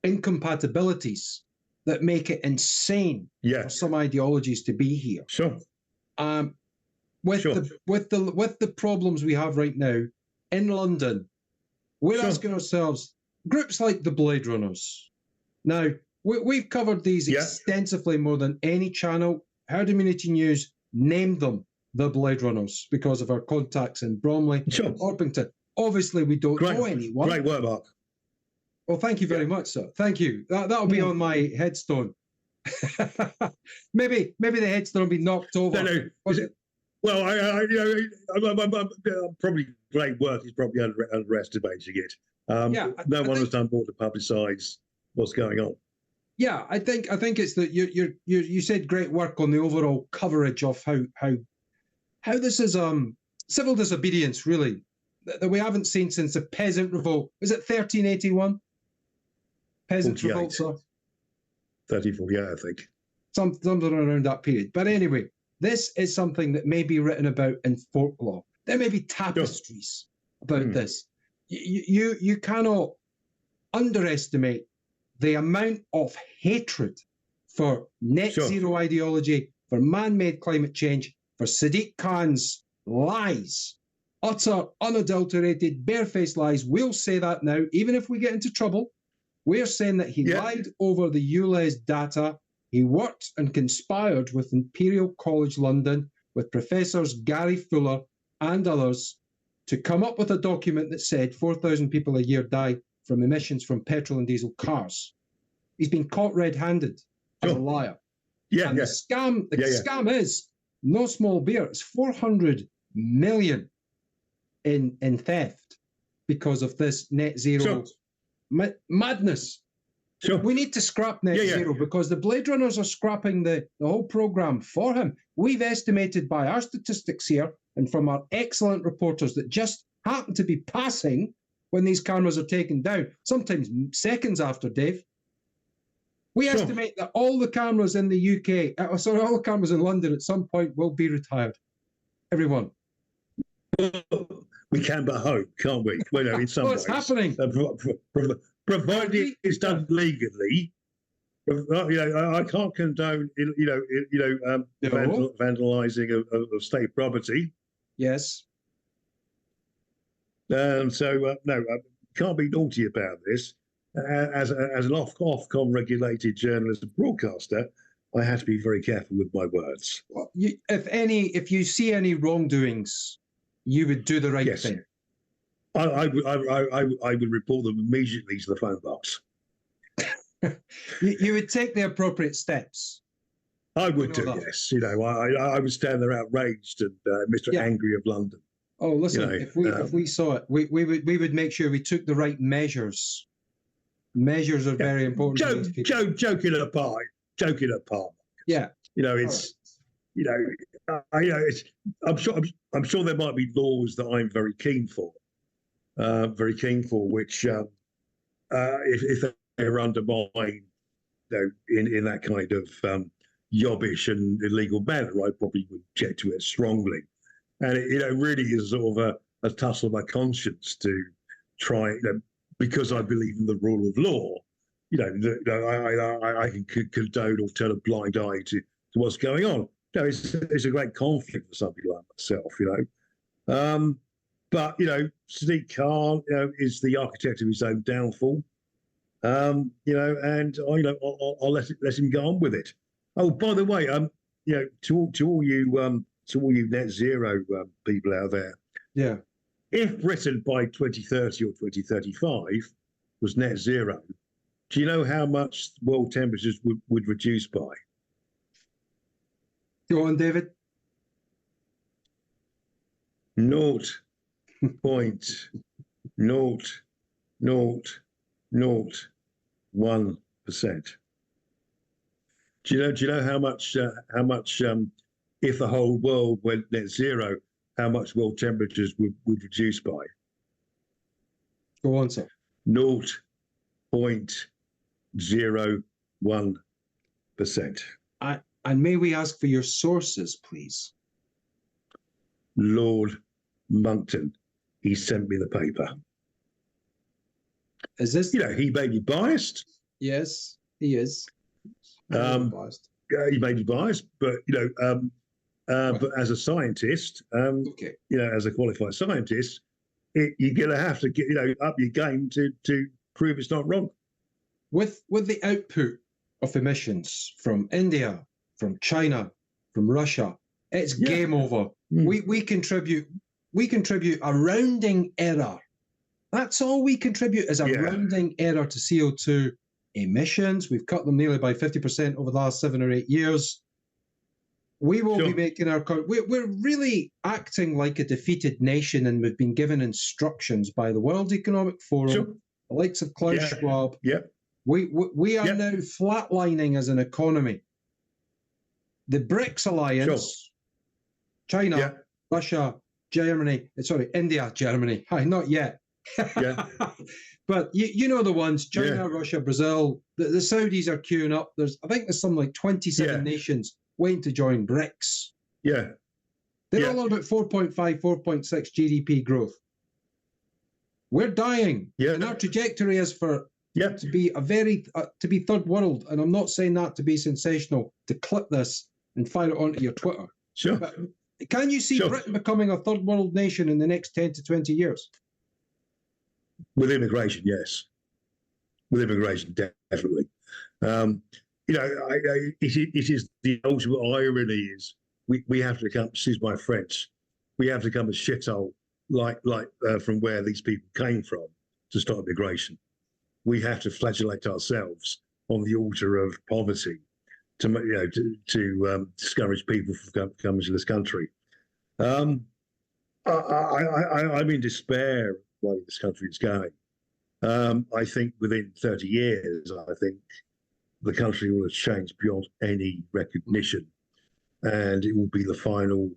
incompatibilities that make it insane for some ideologies to be here. With the problems we have right now in London, we're asking ourselves, groups like the Blade Runners. Now, we've covered these extensively, more than any channel. Herd Immunity News named them the Blade Runners because of our contacts in Bromley, Orpington. Obviously, we don't know anyone. Great work, Mark. Well, thank you very much, sir. Thank you. That'll be on my headstone. maybe the headstone will be knocked over. Well, I'm probably great work is probably underestimating it. No one has done more to publicise what's going on. Yeah, I think it's that you said great work on the overall coverage of how this is civil disobedience, really, that we haven't seen since the peasant revolt. Was it 1381? Peasant revolt, sir? 1348, I think. Something around that period. But anyway, this is something that may be written about in folklore. There may be tapestries about this. You cannot underestimate the amount of hatred for net zero ideology, for man-made climate change, for Sadiq Khan's lies, utter, unadulterated, barefaced lies. We'll say that now, even if we get into trouble. We're saying that he lied over the ULEZ data. He worked and conspired with Imperial College London, with Professors Gary Fuller and others, to come up with a document that said 4,000 people a year die from emissions from petrol and diesel cars. He's been caught red-handed as a liar. The scam is no small beer. It's 400 million in theft because of this net zero madness. We need to scrap net zero because the Blade Runners are scrapping the whole program for him. We've estimated by our statistics here and from our excellent reporters that just happen to be passing when these cameras are taken down, sometimes seconds after, Dave. We estimate that all the cameras in the UK, all the cameras in London at some point will be retired. Everyone. We can but hope, can't we? Well, no, in some ways. It's happening. Provided it's done legally. I can't condone, vandalising of state property. Yes. So can't be naughty about this. As an Ofcom regulated journalist and broadcaster, I have to be very careful with my words. Well, if you see any wrongdoings, you would do the right thing. I would report them immediately to the phone box. you would take the appropriate steps. I would do, yes. I would stand there outraged and Mr. Angry of London. Oh, listen, if we saw it, we would make sure we took the right measures. Measures are very important. Joking apart. Yeah. I'm sure there might be laws that I'm very keen for, which if they're undermined, in that kind of yobbish and illegal manner, I probably would object to it strongly. And it really is sort of a tussle of my conscience to try, because I believe in the rule of law. I can condone or turn a blind eye to what's going on. It's a great conflict for somebody like myself, But Sadiq Khan, is the architect of his own downfall. And I'll let him go on with it. Oh, by the way, to all you net zero people out there, if Britain by 2030 or 2035 was net zero, do you know how much world temperatures would reduce by? Go on, David. Naught. 0.0001%. Do you know how much if the whole world went net zero, how much world temperatures would reduce by? Go on, sir. 0.01%. And may we ask for your sources, please? Lord Monckton, he sent me the paper. Is this? You know, he may be biased. Yes, he is. Biased. He may be biased, but you know, but as a scientist, okay. You know, as a qualified scientist, you're going to have to get, you know, up your game to prove it's not wrong. With the output of emissions from India, from China, from Russia, it's game over. We contribute a rounding error. That's all we contribute is a rounding error to CO2 emissions. We've cut them nearly by 50% over the last 7 or 8 years. We will be making our... We're really acting like a defeated nation, and we've been given instructions by the World Economic Forum, the likes of Klaus Schwab. We are now flatlining as an economy. The BRICS alliance, China, Russia, Germany, India, Germany. Hi, not yet. But you know the ones, China, Russia, Brazil, the Saudis are queuing up. I think there's something like 27 nations waiting to join BRICS. They're all about 4.5, 4.6 GDP growth. We're dying. And our trajectory is for to be to be third world. And I'm not saying that to be sensational, to clip this and fire it onto your Twitter. But can you see Britain becoming a third world nation in the next 10 to 20 years? With immigration, yes. With immigration, definitely. You know, it is the ultimate irony is we have to become, excuse my French, we have to become a shithole like from where these people came from to stop immigration. We have to flagellate ourselves on the altar of poverty to discourage people from coming to this country. I'm in despair why this country is going. I think within 30 years, I think the country will have changed beyond any recognition, and it will be the final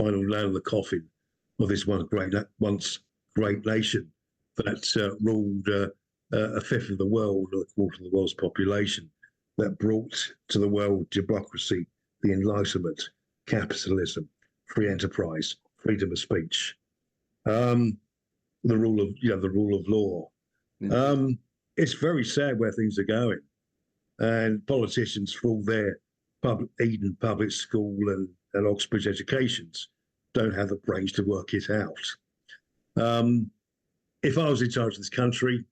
nail in the coffin of this once great nation that ruled a fifth of the world, or a quarter of the world's population, that brought to the world democracy, the Enlightenment, capitalism, free enterprise, freedom of speech, the rule of law. It's very sad where things are going, and politicians, for all their Eden public school and Oxbridge educations, don't have the brains to work it out. If I was in charge of this country,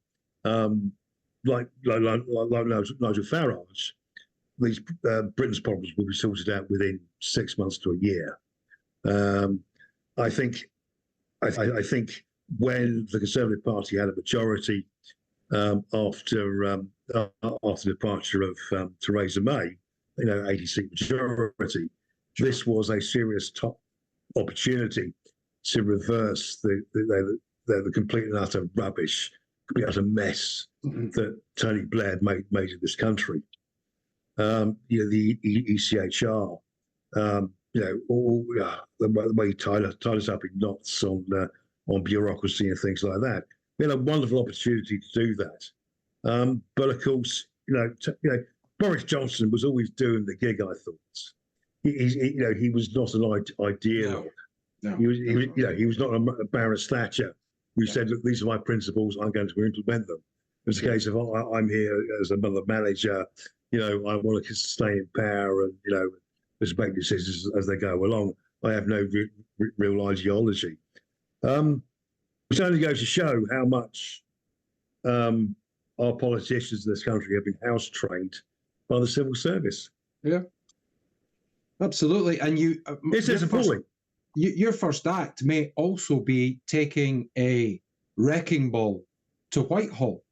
like Nigel Farage, these Britain's problems will be sorted out within 6 months to a year. I think when the Conservative Party had a majority after the departure of Theresa May, 80-seat majority, this was a serious top opportunity to reverse the complete and utter rubbish, complete and utter mess that Tony Blair made of this country. The ECHR, the way he tied us up in knots on bureaucracy and things like that. We had a wonderful opportunity to do that, but of course, Boris Johnson was always doing the gig. I thought he was not an ideologue. No. He was not a Baroness Thatcher who said, "Look, these are my principles. I'm going to implement them." It's a case of I'm here as another manager. I want to stay in power and just make decisions as they go along. I have no real ideology. Which only goes to show how much our politicians in this country have been house trained by the civil service. Yeah, absolutely. And this is appalling. Your first act may also be taking a wrecking ball to Whitehall.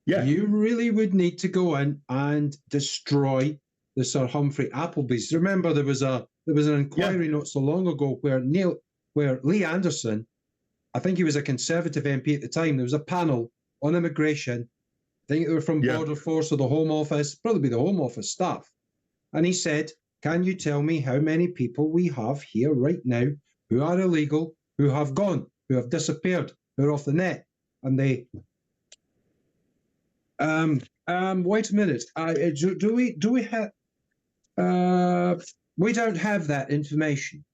Yeah, you really would need to go in and destroy the Sir Humphrey Applebys. Remember, there was an inquiry not so long ago where Lee Anderson I think he was a Conservative MP at the time. There was a panel on immigration. I think they were from Border Force or the Home Office, probably the Home Office staff. And he said, can you tell me how many people we have here right now who are illegal, who have gone, who have disappeared, who are off the net? And they... wait a minute. Do we have... we don't have that information.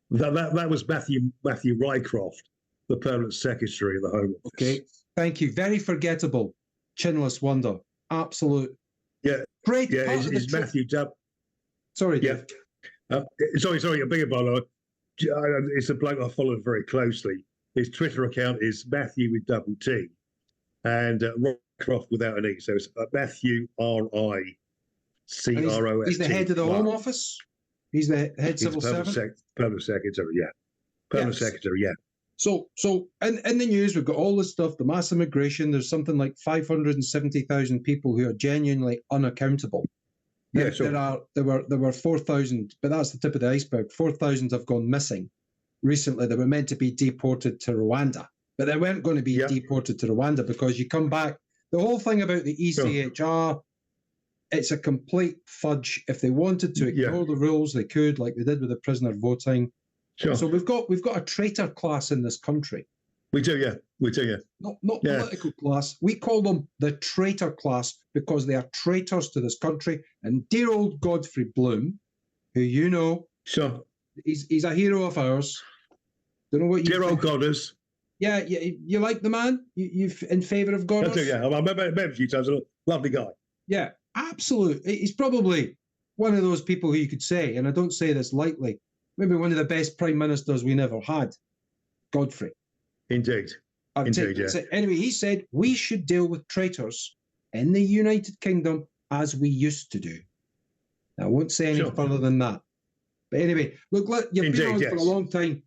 That was Matthew Rycroft, the permanent secretary of the Home Office. Okay, thank you. Very forgettable, chinless wonder. Absolute. Yeah. Great. Yeah, is Matthew Dub. Sorry, Dave. Sorry, I beg your pardon. It's a bloke I followed very closely. His Twitter account is Matthew with double T, and Rycroft without an E. So it's Matthew RICROFT. He's the head of the Home Office. He's the head civil servant. Permanent secretary, yeah. Permanent secretary, yeah. So in the news, we've got all this stuff, the mass immigration. There's something like 570,000 people who are genuinely unaccountable. Yeah, sure. There were 4,000, but that's the tip of the iceberg. 4,000 have gone missing recently. They were meant to be deported to Rwanda, but they weren't going to be deported to Rwanda because you come back. The whole thing about the ECHR, it's a complete fudge. If they wanted to ignore the rules, they could, like they did with the prisoner voting. Sure. So we've got a traitor class in this country. We do, yeah. Not political class. We call them the traitor class because they are traitors to this country. And dear old Godfrey Bloom, who you know, sure, he's a hero of ours. Don't know what you dear old Godders. Yeah, you like the man? You in favour of Godders? Okay, yeah. I met him a few times. A lovely guy. Yeah, absolutely. He's probably one of those people who you could say, and I don't say this lightly, maybe one of the best prime ministers we never had, Godfrey. Indeed. Anyway, he said we should deal with traitors in the United Kingdom as we used to do. Now, I won't say any further than that. But anyway, look, you've been on for a long time.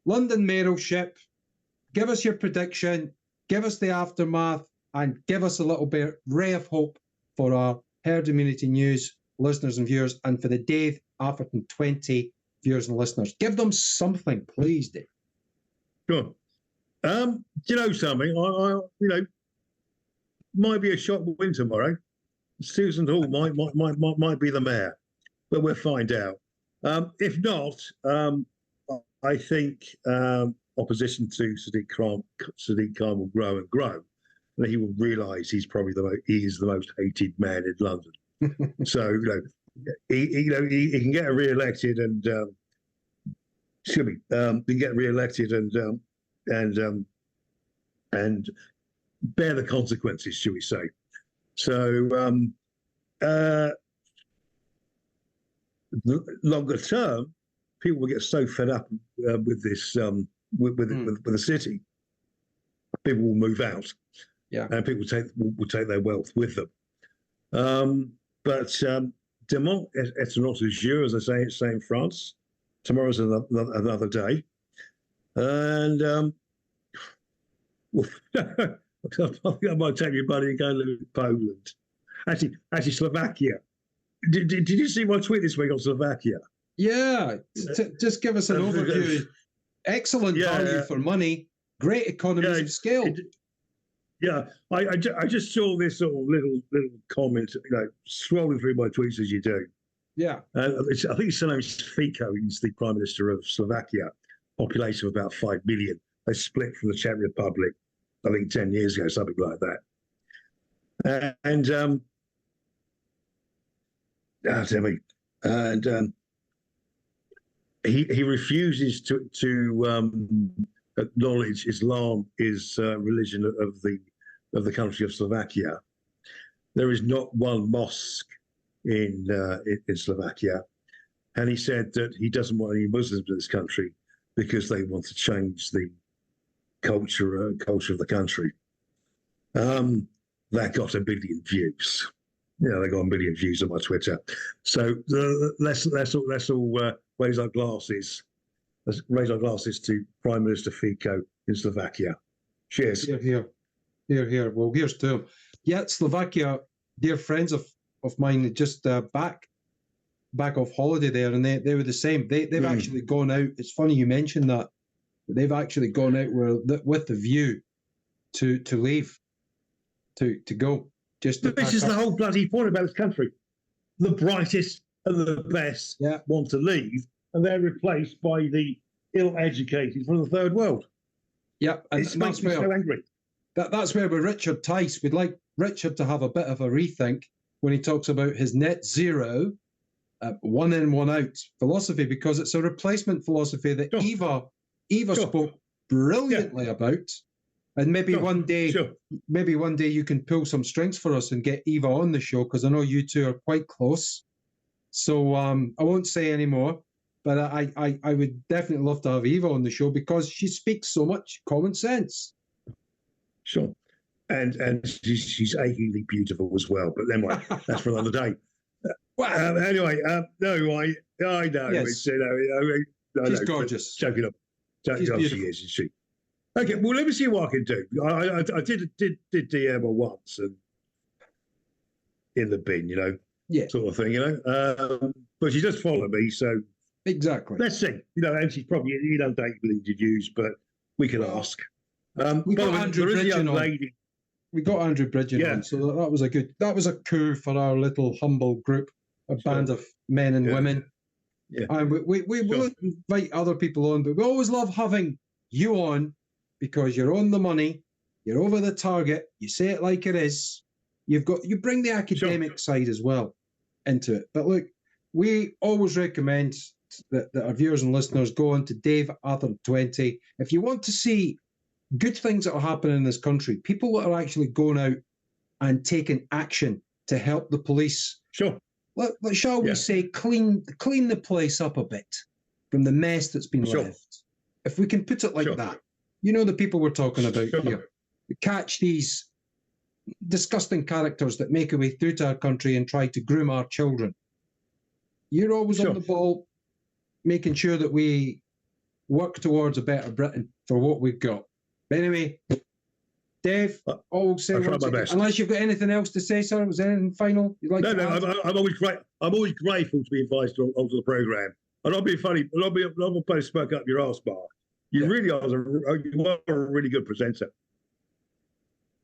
London mayoralship, give us your prediction, give us the aftermath, and give us a little bit ray of hope for our Herd Immunity News listeners and viewers, and for the Dave Atherton 20 viewers and listeners. Give them something, please, Dave. Sure. Do you know something? I might be a shock win tomorrow. Susan Hall might be the mayor, but we'll find out. If not, I think opposition to Sadiq Khan will grow and grow, and he will realise he is the most hated man in London. So he can get re-elected and he can get re-elected and bear the consequences, shall we say? So longer term, people will get so fed up with this with the city, people will move out, and people will take their wealth with them. But demain est un autre jour, as I say in France. Tomorrow's another day, and I might take your buddy and go to Poland. Actually, Slovakia. Did you see my tweet this week on Slovakia? Yeah, just give us an overview. Excellent value for money, great economies of scale. I just saw this sort of little comment, scrolling through my tweets as you do. Yeah. I think his name is Fico. He's the Prime Minister of Slovakia. Population of about 5 million. They split from the Czech Republic, I think 10 years ago, something like that. He refuses to acknowledge Islam is religion of the country of Slovakia. There is not one mosque in Slovakia, and he said that he doesn't want any Muslims in this country because they want to change the culture of the country. That got 1 billion views. They got 1 million views on my Twitter. So let's all raise our glasses. Let's raise our glasses to Prime Minister Fico in Slovakia. Cheers. Here. Well, here's to him. Yeah, Slovakia, dear friends of mine, just back off holiday there, and they were the same. They've actually gone out. It's funny you mentioned that. They've actually gone out with the view to leave, to go. Just to this is the whole bloody point about this country. The brightest and the best want to leave, and they're replaced by the ill-educated from the third world. Yeah, and it makes me so angry. That's where with Richard Tice, we'd like Richard to have a bit of a rethink when he talks about his net zero, one in, one out philosophy, because it's a replacement philosophy that Eva spoke brilliantly about. And maybe one day you can pull some strings for us and get Eva on the show, because I know you two are quite close. So I won't say any more, but I would definitely love to have Eva on the show because she speaks so much common sense. Sure. And she's achingly beautiful as well. But anyway, that's for another day. Anyway, no, I know. Yes. It's, she's gorgeous. Joking up. She is, isn't she? Okay, well, let me see what I can do. I did DM her once and in the bin, sort of thing, But she does follow me, so exactly. Let's see, and she's probably inundated with interviews, but we can ask. We got Andrew Bridgen on. We got Andrew Bridgen on, so that was a coup for our little humble group, a band of men and women. Yeah. And we will invite other people on, but we always love having you on because you're on the money, you're over the target, you say it like it is. You bring the academic side as well into it. But look, we always recommend that our viewers and listeners go on to Dave Atherton 20. If you want to see good things that are happening in this country, people that are actually going out and taking action to help the police. Sure. Shall we say clean the place up a bit from the mess that's been left? If we can put it like that. The people we're talking about here. We catch these disgusting characters that make a way through to our country and try to groom our children. You're always on the ball, making sure that we work towards a better Britain for what we've got. But anyway, Dave, I'll say unless you've got anything else to say, sir. Was there anything final you'd like to add? I'm always grateful to be invited onto the programme. And I'll be funny, I'll be spoke up your arse bar. You really are a really good presenter.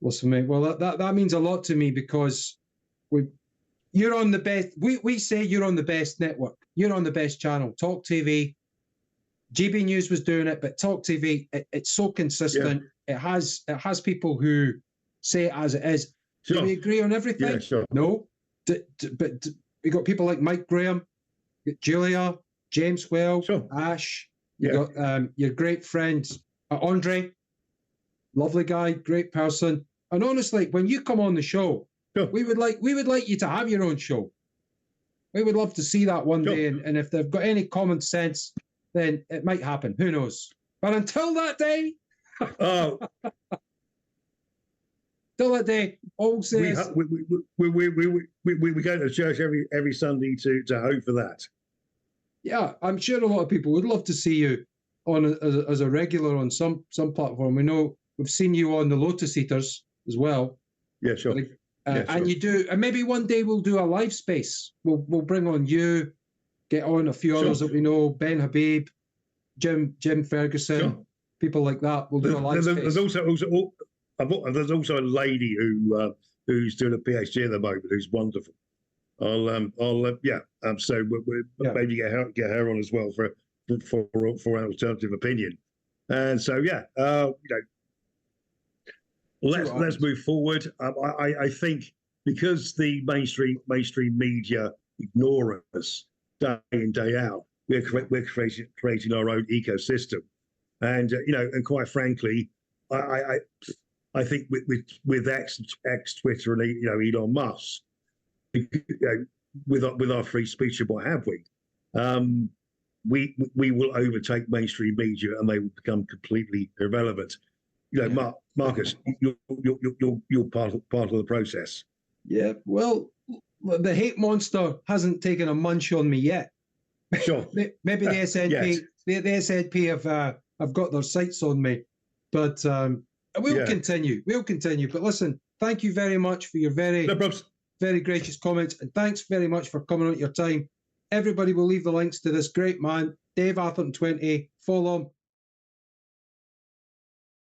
Listen, mate, well, that means a lot to me because you're on the best. We say you're on the best network. You're on the best channel. Talk TV. GB News was doing it, but Talk TV, it's so consistent. Yeah. It has people who say it as it is. Do we agree on everything? Yeah, sure. No. But we got people like Mike Graham, Julia, James Well, Ash. You got your great friend Andre, lovely guy, great person. And honestly, when you come on the show, we would like you to have your own show. We would love to see that one day. And if they've got any common sense, then it might happen. Who knows? But until that day, all says we go to church every Sunday to hope for that. Yeah, I'm sure a lot of people would love to see you on as a regular on some platform. We know we've seen you on the Lotus Eaters as well. Yeah, sure. And you do, and maybe one day we'll do a live space. We'll bring on you, get on a few others that we know, Ben Habib, Jim Ferguson, people like that. We'll do a live space. There's also a lady who's doing a PhD at the moment who's wonderful. So we'll maybe get her on as well for an alternative opinion. And so let's move forward. I think because the mainstream media ignore us day in day out, we're creating our own ecosystem, and and quite frankly, I think with X Twitter and Elon Musk, with our free speech and what have we will overtake mainstream media and they will become completely irrelevant. Marcus, you're part of the process. Yeah, well, the hate monster hasn't taken a munch on me yet. Sure. Maybe the SNP, the SNP have got their sights on me, but we'll continue. We'll continue. But listen, thank you very much for your very gracious comments, and thanks very much for coming out your time. Everybody will leave the links to this great man, Dave Atherton 20. Follow him,